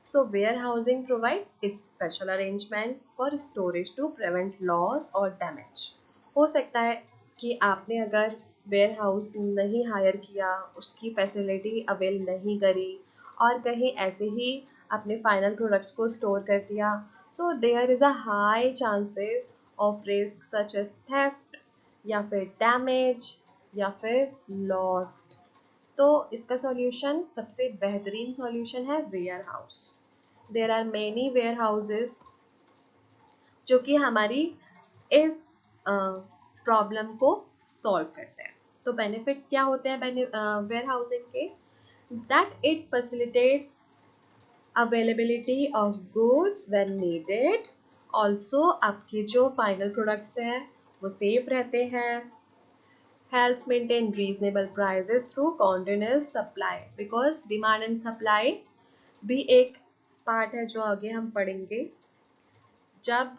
S1: So warehousing provides special arrangements for storage to prevent loss or damage. हो सकता है कि आपने अगर वेयरहाउस नहीं हायर किया, उसकी फैसिलिटी अवेल नहीं करी और कहीं ऐसे ही अपने फाइनल प्रोडक्ट्स को स्टोर कर दिया, so there is a high chances of risk such as theft या फिर डैमेज या फिर लॉस्ट. तो इसका सॉल्यूशन, सबसे बेहतरीन सॉल्यूशन है warehouse. There are many warehouses जो कि हमारी इस प्रॉब्लम को सॉल्व करते हैं. तो बेनिफिट्स क्या होते हैं वेयर हाउसिंग के? That it facilitates availability of goods when needed. Also आपके जो फाइनल प्रोडक्ट्स हैं वो सेफ रहते हैं. helps maintain reasonable prices through continuous supply, because demand and supply भी एक पार्ट है जो आगे हम पढ़ेंगे. जब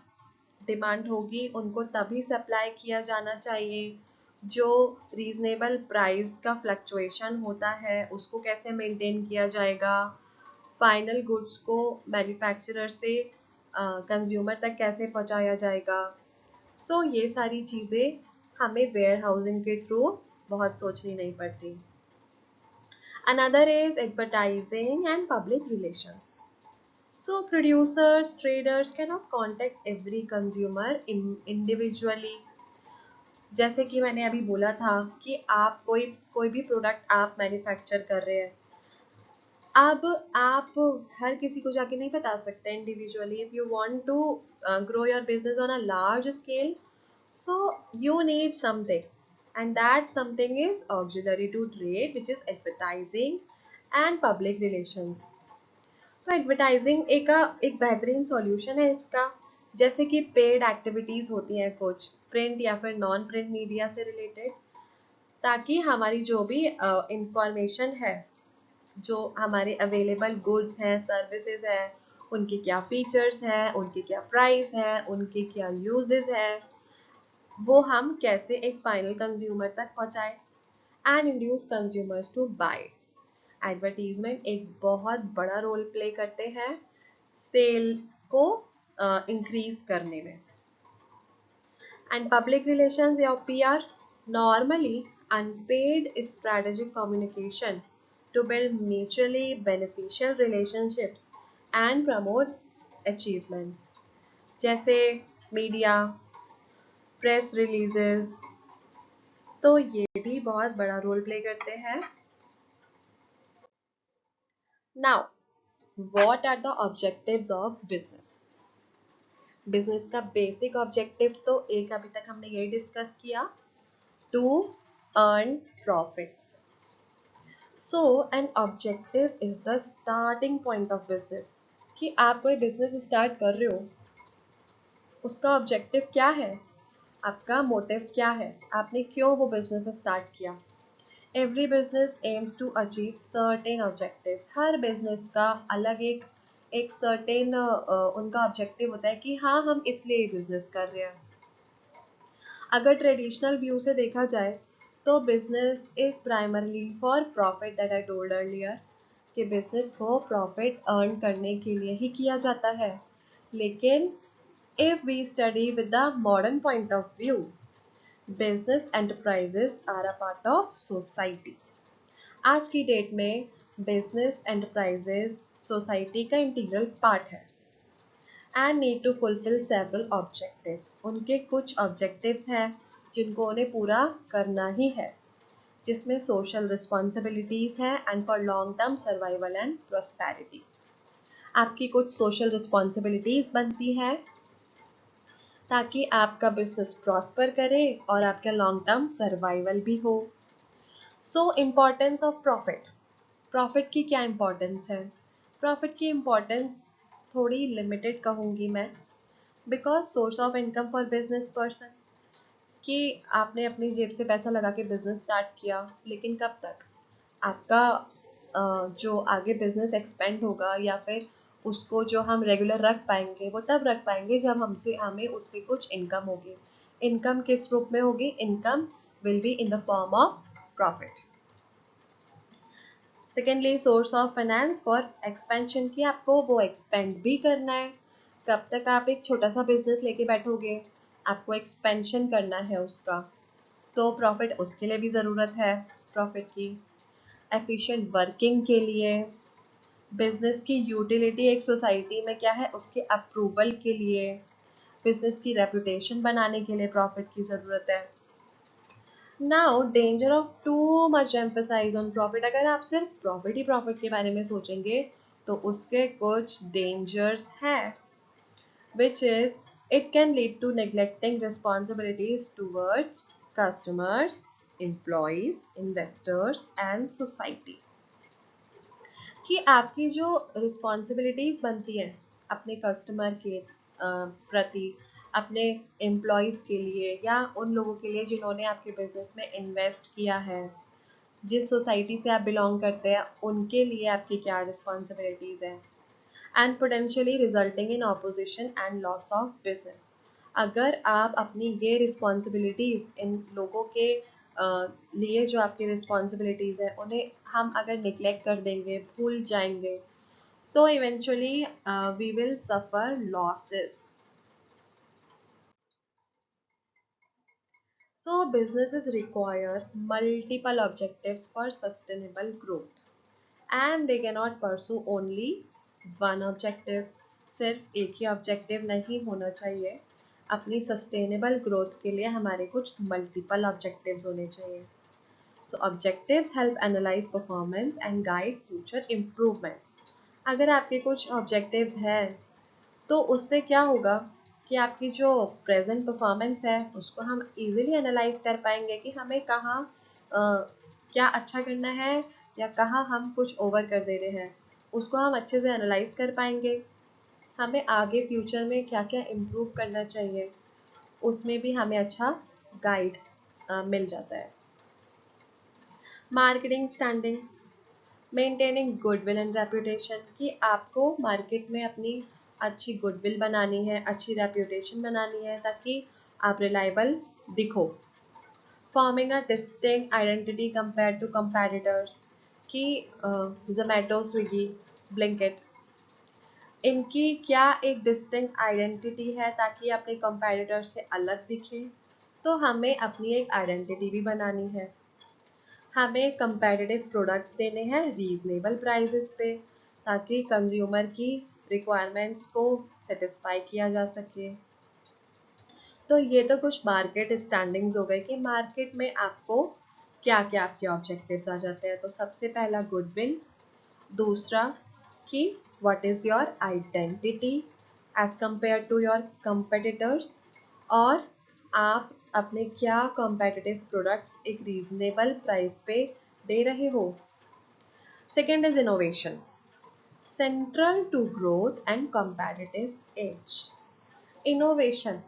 S1: डिमांड होगी उनको तभी सप्लाई किया जाना चाहिए. जो रीजनेबल प्राइस का फ्लक्चुएशन होता है उसको कैसे मेंटेन किया जाएगा, फाइनल गुड्स को मैन्युफैक्चरर से कंज्यूमर तक कैसे पहुंचाया जाएगा. सो ये सारी चीज़ें हमें वेयर हाउसिंग के थ्रू बहुत सोचनी नहीं पड़ती. Another is advertising and public relations. So producers, traders cannot contact every consumer individually. जैसे कि मैंने अभी बोला था कि आप कोई भी प्रोडक्ट आप मैन्युफैक्चर कर रहे हैं, अब आप हर किसी को जाके नहीं बता सकते individually. If you want to grow your business on a large scale, so you need something, and that something is auxiliary to trade, which is advertising and public relations. तो एडवर्टाइजिंग एक बेहतरीन सॉल्यूशन है इसका. जैसे कि paid activities होती हैं कुछ प्रिंट या फिर नॉन प्रिंट मीडिया से रिलेटेड, ताकि हमारी जो भी इंफॉर्मेशन है, जो हमारे अवेलेबल गुड्स हैं, सर्विसेज हैं, उनके क्या फीचर्स हैं, उनके क्या प्राइस है, उनके क्या यूजेस हैं, वो हम कैसे एक फाइनल कंज्यूमर तक पहुंचाएं and induce consumers to buy. Advertisement एक बहुत बड़ा रोल प्ले करते हैं सेल को इंक्रीज करने में. And public relations or PR, normally unpaid strategic communication to build mutually beneficial relationships and promote achievements. जैसे मीडिया, प्रेस रिलीजेस, तो ये भी बहुत बड़ा रोल प्ले करते हैं. Now, what are the objectives of business? Business का बेसिक ऑब्जेक्टिव तो एक अभी तक हमने यही डिस्कस किया, to earn profits. So an objective is the starting point of business. कि आप कोई बिजनेस स्टार्ट कर रहे हो, उसका ऑब्जेक्टिव क्या है, आपका मोटिव क्या है, आपने क्यों वो बिजनेस स्टार्ट किया. Every business aims to achieve certain objectives. हर बिजनेस का अलग एक सर्टेन उनका ऑब्जेक्टिव होता है कि हाँ हम इसलिए बिजनेस कर रहे हैं. अगर ट्रेडिशनल व्यू से देखा जाए तो business is primarily for profit, that I told earlier कि बिजनेस को प्रॉफिट अर्न करने के लिए ही किया जाता है. लेकिन if we study with the modern point of view, business enterprises are a part of society. आज की डेट में बिजनेस एंटरप्राइजेस सोसाइटी का इंटीग्रल पार्ट है and need to fulfil several objectives. उनके कुछ ऑब्जेक्टिव्स हैं जिनको उन्हें पूरा करना ही है, जिसमें सोशल रिस्पॉन्सिबिलिटीज हैं and for long term survival and prosperity. आपकी कुछ सोशल रिस्पॉन्सिबिलिटीज बनती हैं ताकि आपका बिजनेस प्रॉस्पर करे और आपका लॉन्ग टर्म सर्वाइवल भी हो. सो इम्पॉर्टेंस ऑफ प्रॉफिट. प्रॉफिट की क्या इम्पोर्टेंस है? प्रॉफिट की इम्पोर्टेंस थोड़ी लिमिटेड कहूँगी मैं, because source of income for business person, कि आपने अपनी जेब से पैसा लगा के बिजनेस स्टार्ट किया, लेकिन कब तक आपका जो आगे बिजनेस एक्सपेंड होगा या फिर उसको जो हम रेगुलर रख पाएंगे वो तब रख पाएंगे जब हमें उससे कुछ इनकम होगी. इनकम किस रूप में होगी? Income will be in the form of profit. Secondly, source of finance for expansion, की आपको वो एक्सपेंड भी करना है. कब तक आप एक छोटा सा बिजनेस लेके बैठोगे, आपको एक्सपेंशन करना है उसका, तो प्रॉफिट उसके लिए भी ज़रूरत है. प्रॉफिट की एफिशिएंट वर्किंग के लिए, बिजनेस की यूटिलिटी एक सोसाइटी में क्या है उसके अप्रूवल के लिए, बिजनेस की रेपुटेशन बनाने के लिए प्रॉफिट की ज़रूरत है. Now danger of too much emphasise on profit. अगर आप सिर्फ प्रॉफिट के बारे में सोचेंगे तो उसके कुछ डेंजर्स हैं, which is it can lead to neglecting responsibilities towards customers, employees, investors and society. कि आपकी जो रिस्पॉन्सिबिलिटीज बनती हैं अपने कस्टमर के प्रति, अपने एम्प्लॉयज़ के लिए या उन लोगों के लिए जिन्होंने आपके बिजनेस में इन्वेस्ट किया है, जिस सोसाइटी से आप बिलोंग करते हैं, उनके लिए आपकी क्या रिस्पॉन्सिबिलिटीज़ हैं, and potentially resulting in opposition and loss of business. अगर आप अपनी ये रिस्पॉन्सिबिलिटीज़ इन लोगों के लिए जो आपकी रिस्पॉन्सिबिलिटीज़ हैं उन्हें हम अगर निगलेक्ट कर देंगे, भूल जाएंगे, तो eventually we will suffer losses. So businesses require multiple objectives for sustainable growth and they cannot pursue only one objective. सिर्फ एक ही ऑब्जेक्टिव नहीं होना चाहिए. अपनी सस्टेनेबल ग्रोथ के लिए हमारे कुछ मल्टीपल ऑब्जेक्टिव्स होने चाहिए. So objectives help analyse performance and guide future improvements. अगर आपके कुछ ऑब्जेक्टिव्स हैं तो उससे क्या होगा कि आपकी जो प्रेजेंट परफॉर्मेंस है उसको हम इजीली एनालाइज कर पाएंगे कि हमें कहाँ क्या अच्छा करना है या कहाँ हम कुछ ओवर कर दे रहे हैं, उसको हम अच्छे से एनालाइज कर पाएंगे. हमें आगे फ्यूचर में क्या क्या इम्प्रूव करना चाहिए उसमें भी हमें अच्छा गाइड मिल जाता है. Marketing standing, maintaining goodwill and reputation, कि आपको मार्केट में अपनी अच्छी गुडविल बनानी है, अच्छी रेपुटेशन बनानी है ताकि आप रिलायबल दिखो. Forming a distinct identity compare to competitors, कि जोमेटो, स्विगी, ब्लिंकिट, इनकी क्या एक डिस्टिंक्ट आइडेंटिटी है ताकि अपने कंपैटिटर से अलग दिखे? तो हमें अपनी एक आइडेंटिटी भी बनानी है। हमें कंपैटिटिव प्रोडक्ट्स देने हैं रीजनेबल प्राइसेस पे ताकि कंज्यूमर की रिक्वायरमेंट्स को सेटिस्फाई किया जा सके। तो ये तो कुछ मार्केट स्टैंडिंग्स हो गए कि मार्केट में आपको क्या क्या आपके ऑब्जेक्टिव्स आ जाते हैं। तो सबसे पहला गुडविल, दूसरा कि what is your identity as compare to your competitors, और आप अपने क्या कंपेटिटिव प्रोडक्ट्स एक रीजनेबल प्राइस पे दे रहे हो। Second is innovation, central to growth and competitive edge. Innovation,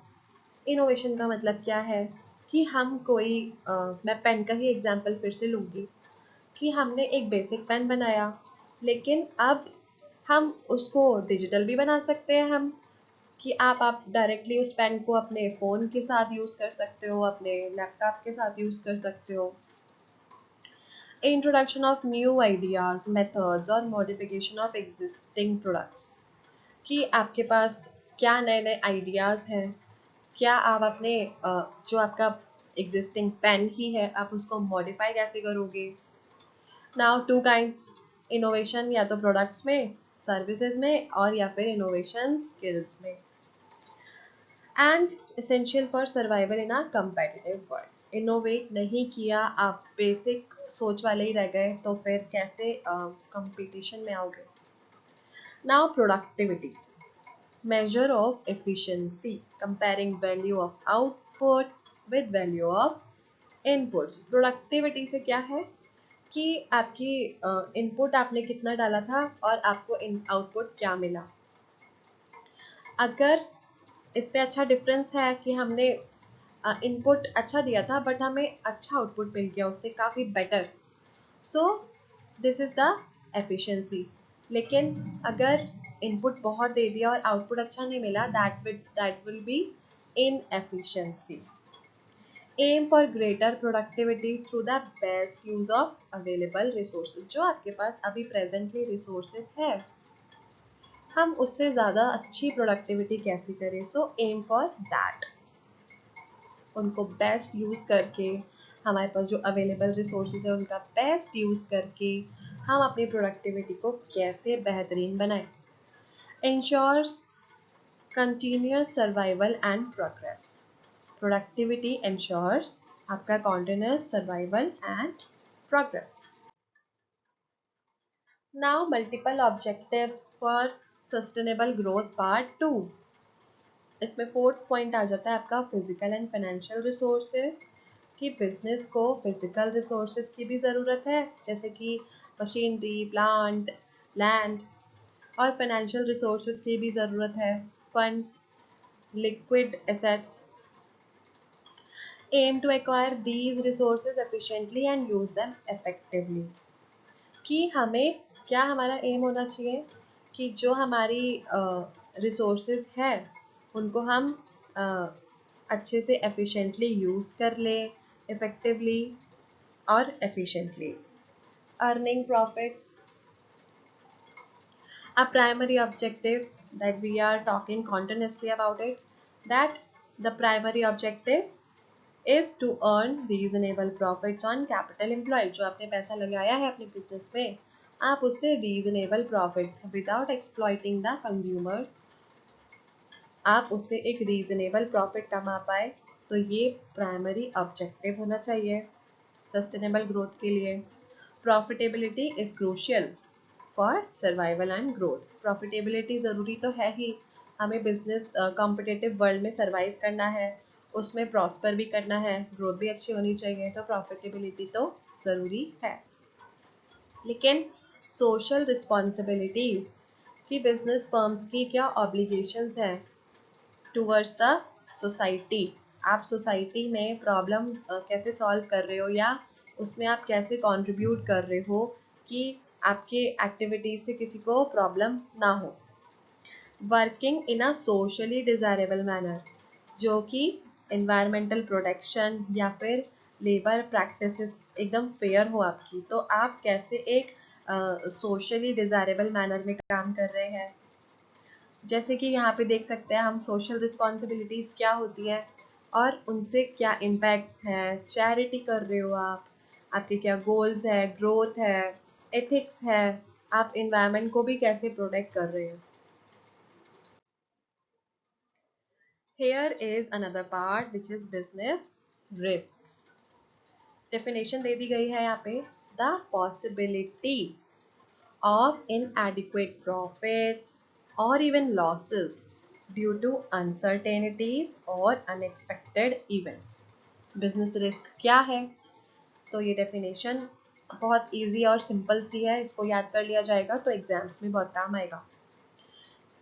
S1: innovation का मतलब क्या है कि हम कोई मैं पेन का ही एग्जांपल फिर से लूँगी कि हमने एक बेसिक पेन बनाया, लेकिन अब हम उसको डिजिटल भी बना सकते हैं। हम कि आप डायरेक्टली उस पेन को अपने फ़ोन के साथ यूज़ कर सकते हो, अपने लैपटॉप के साथ यूज़ कर सकते हो। Introduction of new ideas, methods और मॉडिफिकेशन ऑफ एग्जिस्टिंग प्रोडक्ट्स, कि आपके पास क्या नए नए आइडियाज़ हैं, क्या आप अपने जो आपका एग्जिस्टिंग पेन ही है आप उसको मॉडिफाई कैसे करोगे। नाउ टू काइंड्स, इनोवेशन या तो प्रोडक्ट्स में, सर्विसेज में, और या फिर इनोवेशन स्किल्स में। And essential for survival in a competitive world. Innovate नहीं किया, आप बेसिक सोच वाले ही रह गए तो फिर कैसे कंपटीशन में आओगे। Now productivity, measure of efficiency, comparing value of output with value of inputs। Productivity से क्या है कि आपकी इनपुट आपने कितना डाला था और आपको आउटपुट क्या मिला। अगर इसमें अच्छा डिफरेंस है कि हमने इनपुट अच्छा दिया था बट हमें अच्छा आउटपुट मिल गया उससे काफ़ी better, so this is the efficiency. लेकिन अगर इनपुट बहुत दे दिया और आउटपुट अच्छा नहीं मिला, that will be inefficiency. Aim for greater productivity through the best use of available resources. जो आपके पास अभी प्रेजेंटली रिसोर्सेज है, हम उससे ज़्यादा अच्छी प्रोडक्टिविटी कैसे करें। सो एम फॉर दैट, उनको बेस्ट यूज़ करके, हमारे पास जो अवेलेबल रिसोर्सेज है उनका बेस्ट यूज़ करके हम अपनी प्रोडक्टिविटी को कैसे बेहतरीन बनाएं। Ensures continuous survival and progress. Productivity ensures आपका continuous survival and progress. Now multiple objectives for sustainable growth part 2। इसमें फोर्थ पॉइंट आ जाता है आपका फिजिकल एंड फाइनेंशियल रिसोर्सेज, कि बिजनेस को फिजिकल रिसोर्सेज की भी ज़रूरत है जैसे कि मशीनरी, प्लांट, लैंड, और फाइनेंशियल रिसोर्सेज की भी ज़रूरत है, funds, liquid assets. Aim to acquire these resources efficiently and use them effectively, कि हमें क्या हमारा एम होना चाहिए कि जो हमारी रिसोर्सेज है उनको हम अच्छे से एफिशिएंटली यूज़ कर लें, इफ़ेक्टिवली और efficiently. Earning profits, a primary objective that we are talking continuously about it, that the primary objective is to earn reasonable profits on capital employed। जो आपने पैसा लगाया है अपने बिजनेस में, आप उससे reasonable profits without exploiting the consumers, आप उससे एक रीजनेबल प्रॉफिट कमा पाए। तो ये प्राइमरी ऑब्जेक्टिव होना चाहिए सस्टेनेबल ग्रोथ के लिए। Profitability is crucial for survival and growth. Profitability ज़रूरी तो है ही, हमें बिजनेस कॉम्पिटिटिव वर्ल्ड में सर्वाइव करना है, उसमें प्रॉस्पर भी करना है, ग्रोथ भी अच्छी होनी चाहिए, तो प्रॉफिटेबिलिटी तो ज़रूरी है। लेकिन सोशल रिस्पॉन्सिबिलिटीज़, कि बिजनेस फर्म्स की क्या ऑब्लिगेशंस हैं टूवर्ड्स द सोसाइटी। आप सोसाइटी में प्रॉब्लम कैसे सॉल्व कर रहे हो या उसमें आप कैसे कंट्रीब्यूट कर रहे हो कि आपके एक्टिविटीज से किसी को प्रॉब्लम ना हो। Working in a socially desirable manner, जो कि इन्वायरमेंटल प्रोटेक्शन या फिर लेबर प्रैक्टिसेस एकदम फेयर हो आपकी, तो आप कैसे एक सोशली डिजायरेबल मैनर में काम कर रहे हैं। जैसे कि यहाँ पे देख सकते हैं हम सोशल रिस्पॉन्सिबिलिटीज क्या होती है और उनसे क्या इम्पैक्ट्स हैं। चैरिटी कर रहे हो आप, आपके क्या गोल्स है, ग्रोथ है, एथिक्स है, आप इन्वायरमेंट को भी कैसे प्रोटेक्ट कर रहे हो। Here is another part which is business risk. Definition दे दी गई है यहाँ पे, the possibility of inadequate profits or even losses due to uncertainties or unexpected events. Business risk क्या है? तो ये definition बहुत easy और simple सी है, इसको याद कर लिया जाएगा तो एग्जाम्स में बहुत काम आएगा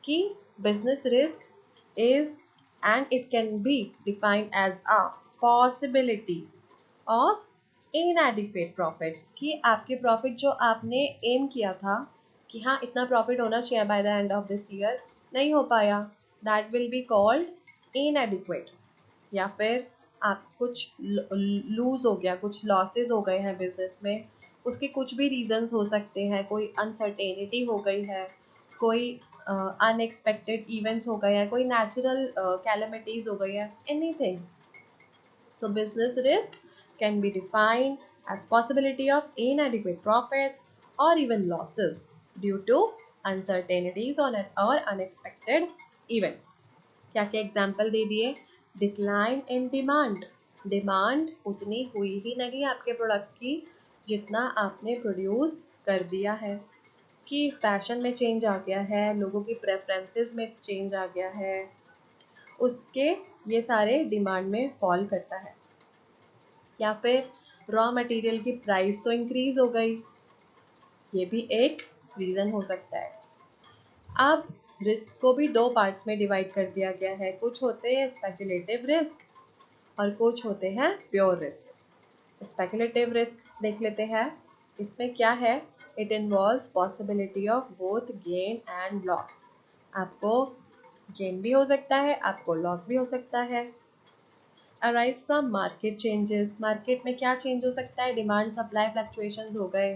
S1: कि business risk is and it can be defined as a possibility of inadequate profits, कि आपके प्रॉफिट जो आपने एम किया था कि हाँ इतना प्रॉफिट होना चाहिए by the end of this year, नहीं हो पाया, दैट विल बी कॉल्ड इनएडिक्वेट। या फिर आप कुछ लूज हो गया, कुछ लॉसेस हो गए हैं बिजनेस में, उसके कुछ भी रीजंस हो सकते हैं, कोई अनसर्टेनिटी हो गई है, कोई अनएक्सपेक्टेड इवेंट्स हो गए हैं, कोई नेचुरल कैलेमिटीज हो गई है, anything. So business risk can be defined as possibility of inadequate profits or even losses due to uncertainties or unexpected events. क्या क्या एग्जाम्पल दे दिए? डिक्लाइन इन डिमांड, डिमांड उतनी हुई ही नहीं आपके प्रोडक्ट की जितना आपने प्रोड्यूस कर दिया है, कि फैशन में चेंज आ गया है, लोगों की प्रेफरेंसेस में चेंज आ गया है, उसके ये सारे डिमांड में फॉल करता है। या फिर रॉ मटेरियल की प्राइस तो इंक्रीज हो गई, ये भी एक रीजन हो सकता है। अब रिस्क को भी दो पार्ट्स में डिवाइड कर दिया गया है, कुछ होते हैं स्पेकुलेटिव रिस्क और कुछ होते हैं प्योर रिस्क। स्पेकुलेटिव रिस्क देख लेते हैं, इसमें क्या है, it involves possibility of both gain and loss. आपको गेन भी हो सकता है, आपको लॉस भी हो सकता है। Arise from market changes, market में क्या चेंज हो सकता है, डिमांड सप्लाई फ्लक्चुएशंस हो गए,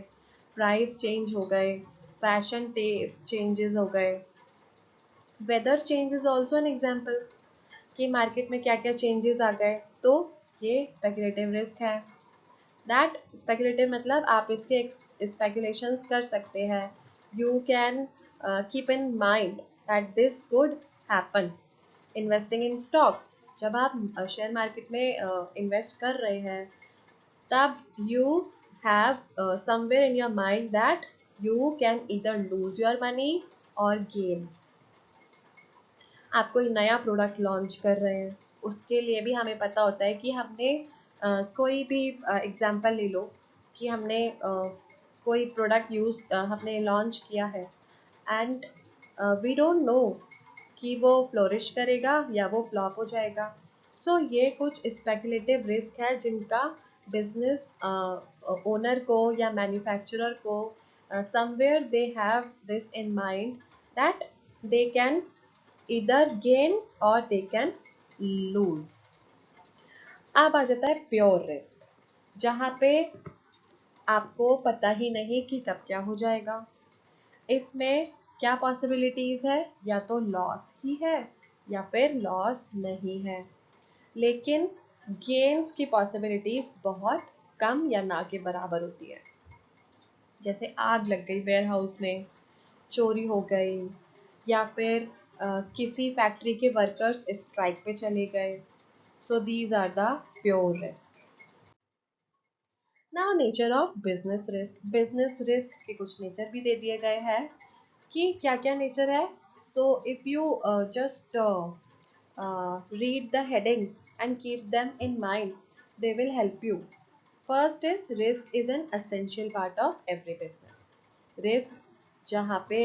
S1: प्राइस चेंज हो गए, फैशन टेस्ट चेंजेस हो गए। Weather change is also an example, कि मार्केट में क्या क्या चेंजेस आ गए, तो ये स्पेकुलेटिव रिस्क है। दैट स्पेकुलेटिव मतलब आप इसके स्पेकुलेशंस कर सकते हैं, you can keep in mind that this could happen. Investing in stocks, जब आप शेयर मार्केट में इन्वेस्ट कर रहे हैं, तब you have somewhere in your mind that you can either lose your money और गेन। आप कोई नया प्रोडक्ट लॉन्च कर रहे हैं, उसके लिए भी हमें पता होता है कि हमने कोई भी एग्जांपल ले लो कि हमने कोई प्रोडक्ट हमने लॉन्च किया है एंड वी डोंट नो कि वो फ्लोरिश करेगा या वो फ्लॉप हो जाएगा। सो ये कुछ स्पेकुलेटिव रिस्क है जिनका बिजनेस ओनर को या मैन्युफैक्चरर को somewhere they have this in mind that they can either gain or they can lose। अब आ जाता है प्योर रिस्क, जहाँ पे आपको पता ही नहीं कि कब क्या हो जाएगा। इसमें क्या पॉसिबिलिटीज है, या तो लॉस ही है या फिर लॉस नहीं है, लेकिन गेन्स की पॉसिबिलिटीज बहुत कम या ना के बराबर होती है। जैसे आग लग गई वेयर हाउस में, चोरी हो गई, या फिर किसी फैक्ट्री के वर्कर्स स्ट्राइक पे चले गए। So these are the pure risk. Now nature of business risk, business risk के कुछ नेचर भी दे दिए गए हैं कि क्या क्या नेचर है। So if you just read the headings and keep them in mind, they will help you. First is risk is an essential part of every business. Risk जहाँ पे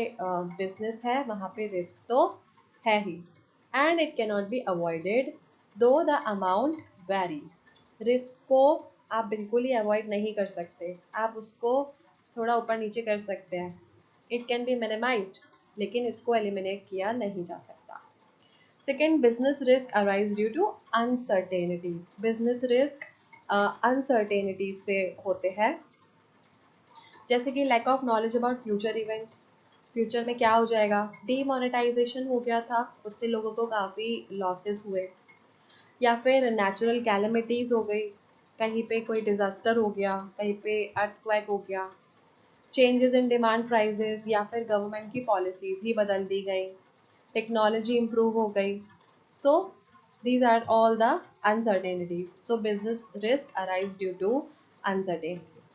S1: business है वहाँ पे risk तो है ही, and it cannot be avoided though the amount varies. Risk को आप बिल्कुल ही avoid नहीं कर सकते, आप उसको थोड़ा ऊपर नीचे कर सकते हैं, it can be minimized, लेकिन इसको eliminate किया नहीं जा सकता। Second, business risk arise due to uncertainties. Business risk uncertainty से होते हैं, जैसे कि lack of knowledge about future events, future में क्या हो जाएगा, डीमोनेटाइजेशन हो गया था, उससे लोगों को काफ़ी लॉसेस हुए, या फिर नेचुरल कैलेमिटीज़ हो गई, कहीं पे कोई डिज़ास्टर हो गया, कहीं पे अर्थक्वेक हो गया, चेंजेस इन डिमांड प्राइजेस, या फिर गवर्नमेंट की पॉलिसीज़ ही बदल दी गई, टेक्नोलॉजी इम्प्रूव हो गई। सो these are all the uncertainties. So business risk arise due to uncertainties.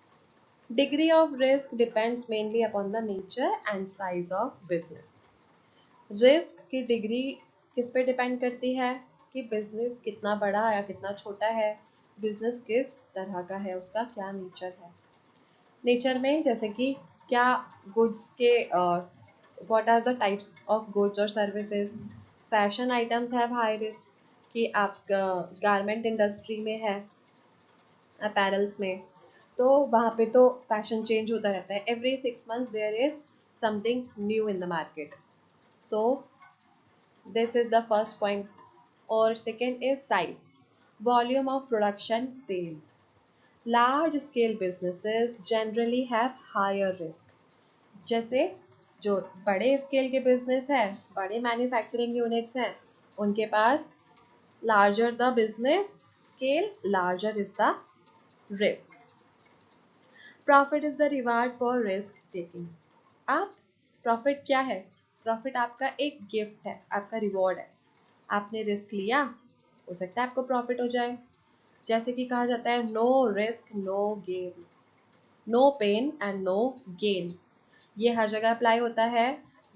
S1: Degree of risk depends mainly upon the nature and size of business. Risk की degree किस पे डिपेंड करती है कि बिजनेस कितना बड़ा या कितना छोटा है, बिजनेस किस तरह का है, उसका क्या नेचर है। नेचर में जैसे कि क्या गुड्स के what are the types of goods और services, fashion items have high risk, कि आप गारमेंट इंडस्ट्री में है, अपैरल्स में, तो वहाँ पे तो फैशन चेंज होता रहता है, every 6 months there is something new in the market. So this is the first point. Or second is size, volume of production sale. Large scale businesses generally have higher risk. जैसे जो बड़े scale के business है, बड़े manufacturing units हैं, उनके पास larger the business scale, larger is the risk. Profit is the reward for risk taking. आप profit क्या है, प्रॉफिट आपका एक गिफ्ट है, आपका रिवॉर्ड है, आपने रिस्क लिया, हो सकता है आपको प्रॉफिट हो जाए। जैसे कि कहा जाता है no risk no gain, no pain and no gain, ये हर जगह अप्लाई होता है,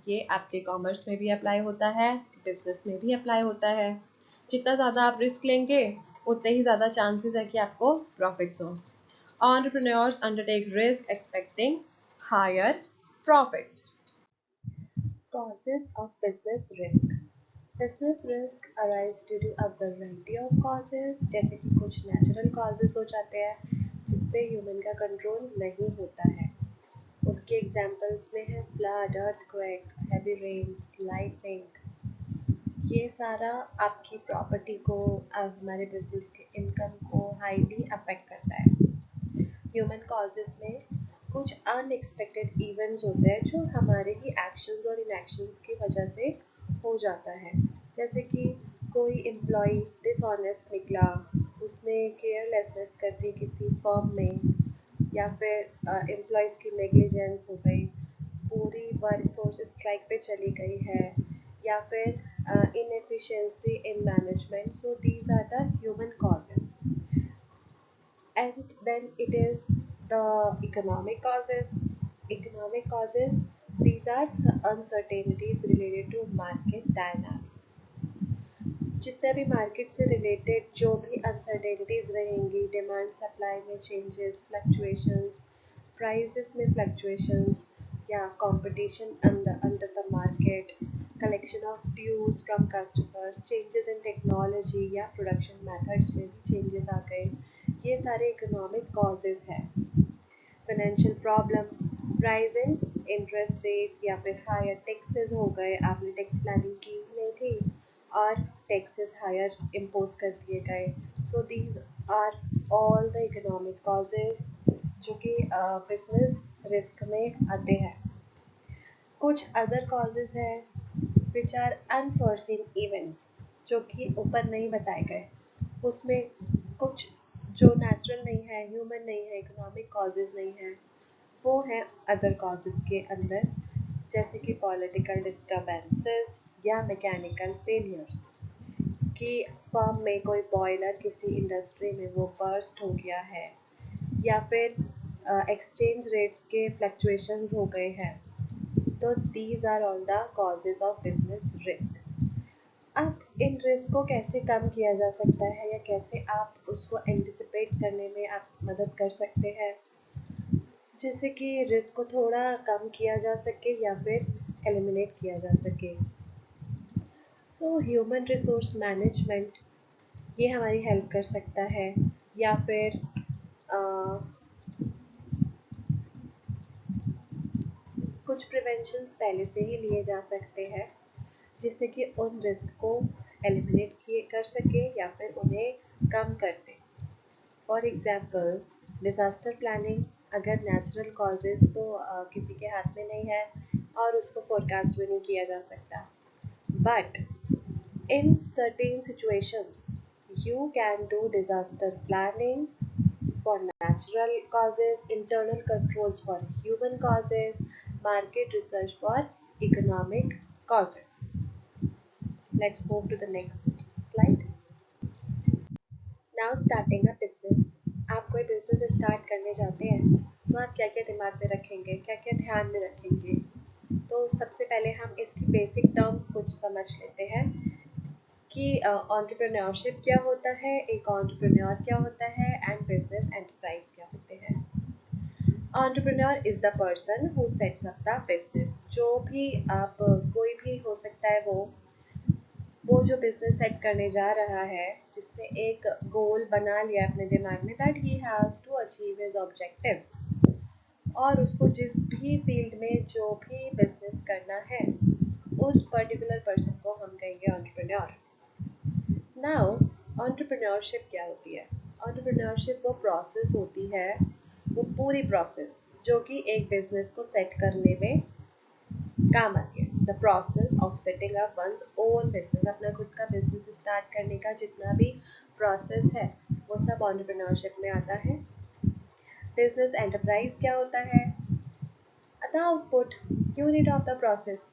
S1: ये आपके कॉमर्स में भी अप्लाई होता है, बिजनेस में भी अप्लाई होता है। जितना ज़्यादा आप रिस्क लेंगे उतने ही ज़्यादा चांसेस है कि आपको प्रॉफिट्स हो। Entrepreneurs undertake risk expecting higher profits. Causes of business risk. Business risk arise due to a variety of causes, जैसे कि कुछ नेचुरल causes हो जाते हैं जिसपे ह्यूमन का कंट्रोल नहीं होता है। उनके एग्जाम्पल्स में है flood, earthquake, heavy rains, lightning. ये सारा आपकी प्रॉपर्टी को, हमारे बिजनेस के इनकम को हाईली अफेक्ट करता है। ह्यूमन कॉजेज में कुछ अनएक्सपेक्टेड इवेंट्स होते हैं जो हमारे ही एक्शंस और इनएक्शंस की वजह से हो जाता है, जैसे कि कोई एम्प्लॉय डिसऑनेस्ट निकला, उसने केयरलेसनेस कर दी किसी फर्म में, या फिर एम्प्लॉयज़ की नेग्लिजेंस हो गई, पूरी वर्क फोर्स स्ट्राइक पे चली गई है, या फिर inefficiency in management. So these are the human causes. And then it is the economic causes. Economic causes, these are the uncertainties related to market dynamics. जितने भी मार्केट से रिलेटेड जो भी अनसर्टेनिटीज रहेंगी, डिमांड सप्लाई में changes, fluctuations, prices में fluctuations, या competition under the market, collection of dues from customers, changes in technology या प्रोडक्शन मेथड्स में भी चेंजेस आ गए, ये सारे इकोनॉमिक कॉजेज हैं। Financial problems, rise in interest rates, या फिर हायर टैक्सेस हो गए, आपने टैक्स प्लानिंग की नहीं थी और टैक्सेस हायर इम्पोज कर दिए गए। So these are all the economic causes जो कि बिजनेस रिस्क में आते हैं। कुछ अदर कॉजेज हैं विच आर अनफोर्सिन इवेंट्स, जो कि ऊपर नहीं बताए गए, उसमें कुछ जो नेचुरल नहीं है, ह्यूमन नहीं है, इकोनॉमिक कॉजेज नहीं है, वो है अदर कॉजेज के अंदर, जैसे कि पॉलिटिकल डिस्टर्बेंसेस या मैकेनिकल फेलियर्स, कि फर्म में कोई बॉयलर किसी इंडस्ट्री में वो बर्स्ट हो गया है, या फिर एक्सचेंज रेट्स के फ्लक्चुएशंस हो गए हैं। तो these are all the causes of business risk. अब इन रिस्क को कैसे कम किया जा सकता है, या कैसे आप उसको एंटिसिपेट करने में आप मदद कर सकते हैं, जिससे कि रिस्क को थोड़ा कम किया जा सके या फिर एलिमिनेट किया जा सके। सो ह्यूमन रिसोर्स मैनेजमेंट ये हमारी हेल्प कर सकता है, या फिर कुछ प्रिवेंशंस पहले से ही लिए जा सकते हैं जिससे कि उन रिस्क को एलिमिनेट किए कर सके या फिर उन्हें कम कर दें। फॉर एग्जाम्पल डिज़ास्टर प्लानिंग, अगर नेचुरल कॉजेज़ तो किसी के हाथ में नहीं है और उसको फोरकास्ट भी नहीं किया जा सकता, but in certain situations you can do disaster planning for natural causes, internal controls for human causes, market research for economic causes. Let's move to the next slide. Now starting a business. आप कोई business start करने जाते हैं तो आप क्या क्या दिमाग में रखेंगे, क्या क्या ध्यान में रखेंगे? तो सबसे पहले हम इसकी बेसिक टर्म्स कुछ समझ लेते हैं कि एंटरप्रेन्योरशिप क्या होता है, एक एंटरप्रेन्योर क्या होता है एंड बिजनेस एंटरप्राइज क्या होते हैं। Entrepreneur is the person who sets up the business. जो भी आप कोई भी हो सकता है, वो जो बिजनेस सेट करने जा रहा है, जिसने एक गोल बना लिया अपने दिमाग में that he has to achieve his objective, और उसको जिस भी फील्ड में जो भी बिजनेस करना है, उस पर्टिकुलर पर्सन को हम कहेंगे एंटरप्रेन्योर। नाउ एंटरप्रेन्योरशिप क्या होती है? एंटरप्रेन्योरशिप वो प्रोसेस होती है, वो पूरी प्रोसेस जो कि एक बिजनेस को सेट करने में काम आती है। The process of setting up one's own business, अपना खुद का बिजनेस स्टार्ट करने का जितना भी प्रोसेस है वो सब एंटरप्रेन्योरशिप में आता है। बिजनेस एंटरप्राइज क्या होता है? The output, unit of the process.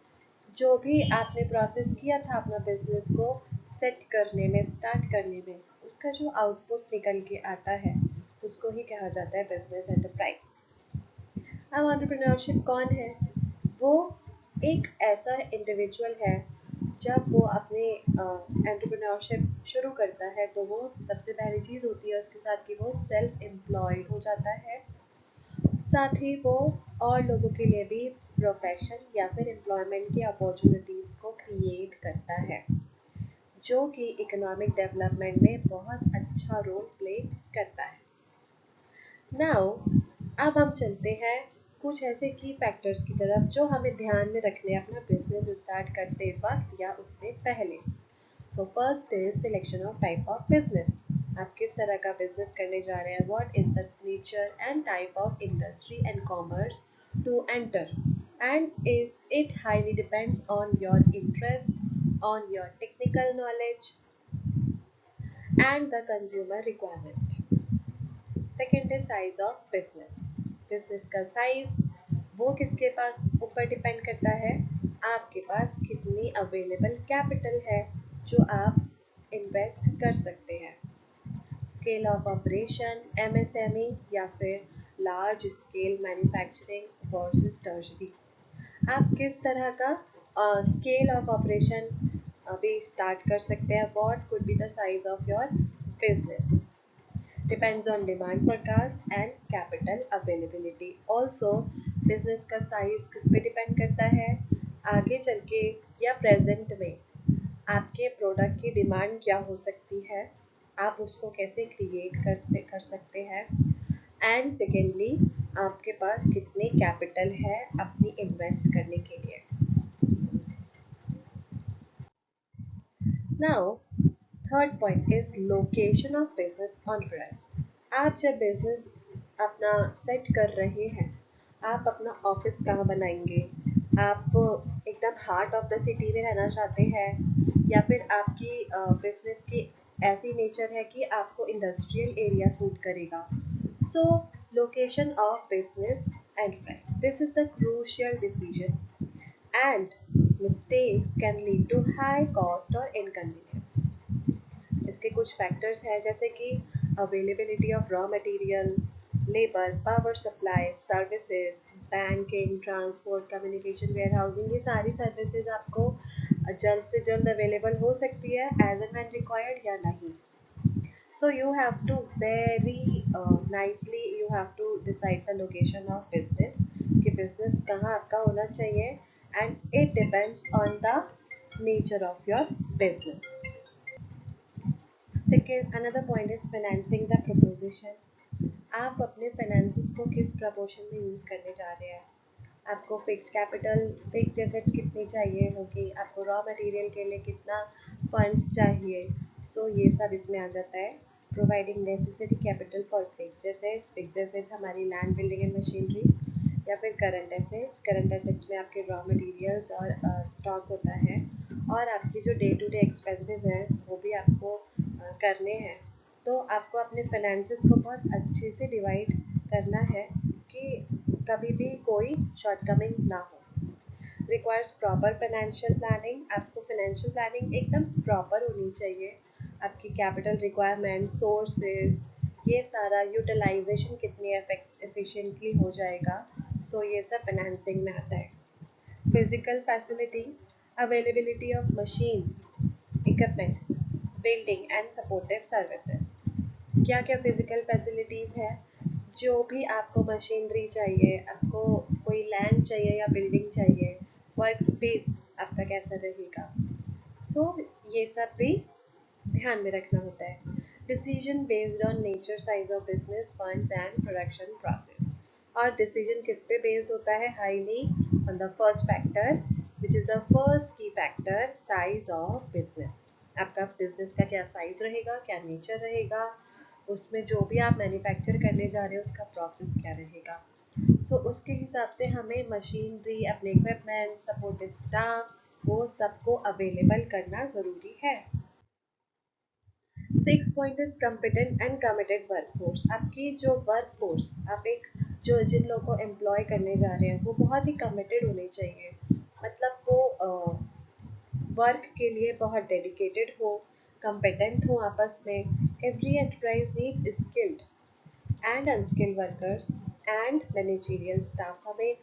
S1: जो भी आपने प्रोसेस किया था अपना बिजनेस को सेट करने में, स्टार्ट करने में, उसका जो आउटपुट निकल के आता है उसको ही कहा जाता है बिजनेस एंटरप्राइज। अब एंटरप्रेन्योरशिप कौन है? वो एक ऐसा इंडिविजुअल है, जब वो अपने एंटरप्रेन्योरशिप शुरू करता है तो वो सबसे पहली चीज़ होती है उसके साथ कि वो सेल्फ एम्प्लॉयड हो जाता है। साथ ही वो और लोगों के लिए भी प्रोफेशन या फिर एम्प्लॉयमेंट की अपॉर्चुनिटीज़ को क्रिएट करता है, जो कि इकोनॉमिक डेवलपमेंट में बहुत अच्छा रोल प्ले करता है। नाउ अब हम चलते हैं कुछ ऐसे की फैक्टर्स की तरफ जो हमें ध्यान में रखने अपना बिजनेस स्टार्ट करते वक्त या उससे पहले। So first is selection of type of business. आप किस तरह का बिजनेस करने जा रहे हैं, what is the nature and type of industry and commerce to enter, and is it highly depends on your interest, on your technical knowledge and the consumer requirement. Second is size of business. Business का size वो किसके पास ऊपर depend करता है, आपके पास कितनी available capital है जो आप इन्वेस्ट कर सकते हैं। स्केल ऑफ ऑपरेशन, एमएसएमई या फिर large scale manufacturing versus tertiary. आप किस तरह का स्केल ऑफ ऑपरेशन अभी स्टार्ट कर सकते हैं, what could be the size of your business, depends on demand forecast and capital availability. Also business का size किस पे डिपेंड करता है, आगे चल के या प्रेजेंट में आपके प्रोडक्ट की डिमांड क्या हो सकती है, आप उसको कैसे क्रिएट कर सकते हैं, एंड सेकेंडली आपके पास कितने कैपिटल है अपनी इन्वेस्ट करने के लिए। Now third point is location of business enterprise. आप जब बिजनेस अपना सेट कर रहे हैं, आप अपना ऑफिस कहाँ बनाएंगे, आप एकदम हार्ट ऑफ द सिटी में रहना चाहते हैं या फिर आपकी बिजनेस की ऐसी नेचर है कि आपको इंडस्ट्रियल एरिया सूट करेगा। सो location of business enterprise, this is the crucial decision and mistakes can lead to high cost or inconvenience. इसके कुछ फैक्टर्स हैं जैसे कि availability of raw material, labour, power supply, services, banking, transport, communication, warehousing, ये सारी services आपको जल्द से जल्द अवेलेबल हो सकती है एज एंड व्हेन रिक्वायर्ड या नहीं। So you have to very nicely you have to decide the location of business कि business कहाँ आपका होना चाहिए, and it depends on the nature of your business. Second, another point is financing the proposition. आप अपने finances को किस proportion में use करने जा रहे हैं, आपको फिक्स कैपिटल, फिक्स एसेट्स कितनी चाहिए होगी, आपको रॉ मटेरियल के लिए कितना फंड्स चाहिए, सो ये सब इसमें आ जाता है। Providing necessary capital for fixed assets हमारी लैंड बिल्डिंग एंड मशीनरी, या फिर करंट एसेट्स में आपके रॉ मटेरियल्स और स्टॉक होता है, और आपकी जो डे टू डे एक्सपेंसेस हैं वो भी आपको करने हैं। तो आपको अपने फाइनेंसेस को बहुत अच्छे से डिवाइड करना है कि कभी भी कोई शॉर्टकमिंग ना हो। रिक्वायर्स प्रॉपर फाइनेंशियल प्लानिंग, आपको फाइनेंशियल प्लानिंग एकदम प्रॉपर होनी चाहिए। आपकी कैपिटल रिक्वायरमेंट, सोर्सेज, ये सारा यूटिलाइजेशन कितनी एफिशिएंटली हो जाएगा, सो ये सब फाइनेंसिंग में आता है। Physical facilities, availability of machines, equipments, building and supportive services. क्या क्या फिजिकल फैसिलिटीज़ है? जो भी आपको मशीनरी चाहिए, आपको कोई लैंड चाहिए या बिल्डिंग चाहिए, वर्क स्पेस आपका कैसा रहेगा, सो ये सब भी ध्यान में रखना होता है। Decision based on nature, size of business, funds and production process. और डिसीजन किस पे बेस्ड होता है? Highly on the first factor which is the first की फैक्टर, साइज ऑफ बिजनेस। आपका बिजनेस का क्या साइज रहेगा, क्या नेचर रहेगा, उसमें जो भी आप मैन्युफैक्चर करने जा रहे हो उसका प्रोसेस क्या रहेगा। सो उसके हिसाब से हमें मशीनरी, अपने इक्विपमेंट, सपोर्टिव स्टाफ, वो सबको अवेलेबल करना ज़रूरी है। 6 point is competent and committed workforce. आपकी जो वर्कफोर्स, आप एक जो जिन लोगों को एम्प्लॉय करने जा रहे हैं वो बहुत ही कमिटेड होने चाहिए। मतलब वो वर्क के लिए बहुत डेडिकेटेड हो, कम्पिटेंट हो आपस में। Every enterprise needs skilled and unskilled workers and managerial staff. हमें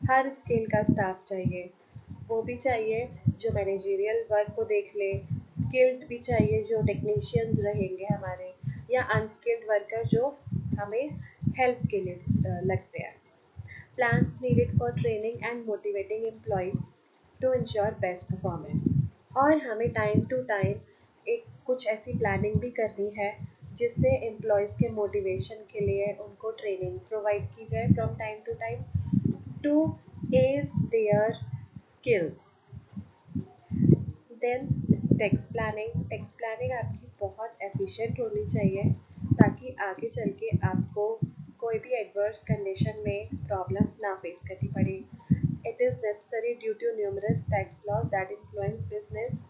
S1: हर स्किल का स्टाफ चाहिए। वो भी चाहिए जो मैनेजरियल वर्क को देख ले, स्किल्ड भी चाहिए जो टेक्नीशियंस रहेंगे हमारे, या अनस्किल्ड वर्कर जो हमें हेल्प के लिए लगते हैं। Plans needed for training and motivating employees to ensure best performance। और हमें टाइम टू टाइम एक कुछ ऐसी प्लानिंग भी करनी है जिससे एम्प्लॉयज़ के मोटिवेशन के लिए उनको ट्रेनिंग प्रोवाइड की जाए from time to time to as their skills. Then tax planning आपकी बहुत एफिशिएंट होनी चाहिए ताकि आगे चल के आपको कोई भी एडवर्स कंडीशन में प्रॉब्लम ना फेस करनी पड़े। It is necessary due to numerous tax laws that influence business.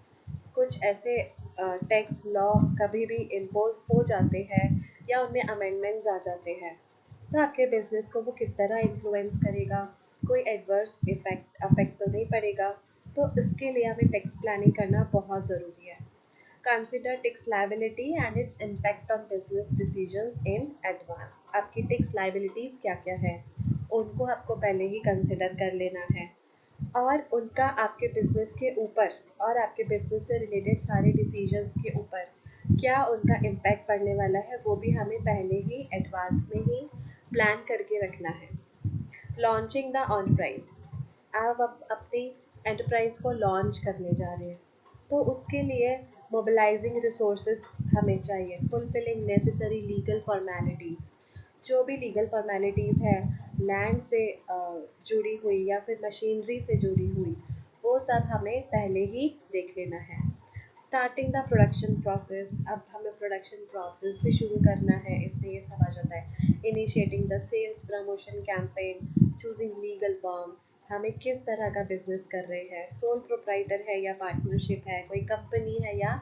S1: कुछ ऐसे टैक्स लॉ कभी भी इम्पोज हो जाते हैं या उनमें अमेंडमेंट्स आ जाते हैं, तो आपके बिजनेस को वो किस तरह इन्फ्लुएंस करेगा, कोई एडवर्स इफेक्ट अफेक्ट तो नहीं पड़ेगा। तो इसके लिए हमें टैक्स प्लानिंग करना बहुत ज़रूरी है। Consider tax liability and its impact on business decisions in advance. आपकी टैक्स लायबिलिटीज़ क्या क्या है उनको आपको पहले ही कंसिडर कर लेना है, और उनका आपके बिजनेस के ऊपर और आपके बिजनेस से रिलेटेड सारे डिसीजंस के ऊपर क्या उनका इम्पैक्ट पड़ने वाला है वो भी हमें पहले ही एडवांस में ही प्लान करके रखना है। लॉन्चिंग द ऑन प्राइस, आप अपनी एंटरप्राइज को लॉन्च करने जा रहे हैं, तो उसके लिए मोबिलाइजिंग रिसोर्सेज हमें चाहिए, फुलफिलिंग नेसेसरी लीगल फॉर्मेलिटीज़। जो भी लीगल फॉर्मेलिटीज़ है लैंड से जुड़ी हुई या फिर मशीनरी से जुड़ी हुई, वो सब हमें पहले ही देख लेना है। स्टार्टिंग द प्रोडक्शन प्रोसेस, अब हमें प्रोडक्शन प्रोसेस भी शुरू करना है, इसमें ये सब आ जाता है। Initiating the sales promotion campaign, choosing legal firm, हमें किस तरह का बिजनेस कर रहे हैं, सोल प्रोप्राइटर है या पार्टनरशिप है, कोई कंपनी है, या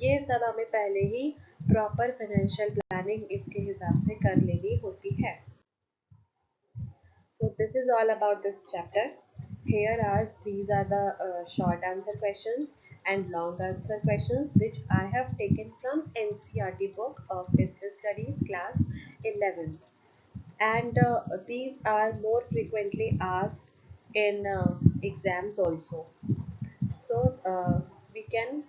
S1: ये सब हमें पहले ही प्रॉपर फाइनेंशियल प्लानिंग इसके हिसाब से कर लेनी होती है। So this is all about this chapter. These are the short answer questions and long answer questions which I have taken from NCERT book of Business Studies class 11, and these are more frequently asked in exams also. So we can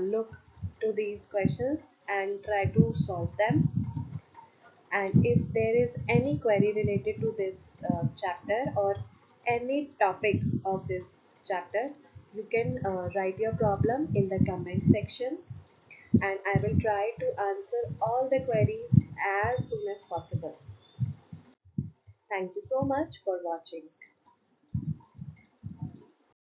S1: look to these questions and try to solve them. And if there is any query related to this chapter or any topic of this chapter, you can write your problem in the comment section, and I will try to answer all the queries as soon as possible. Thank you so much for watching.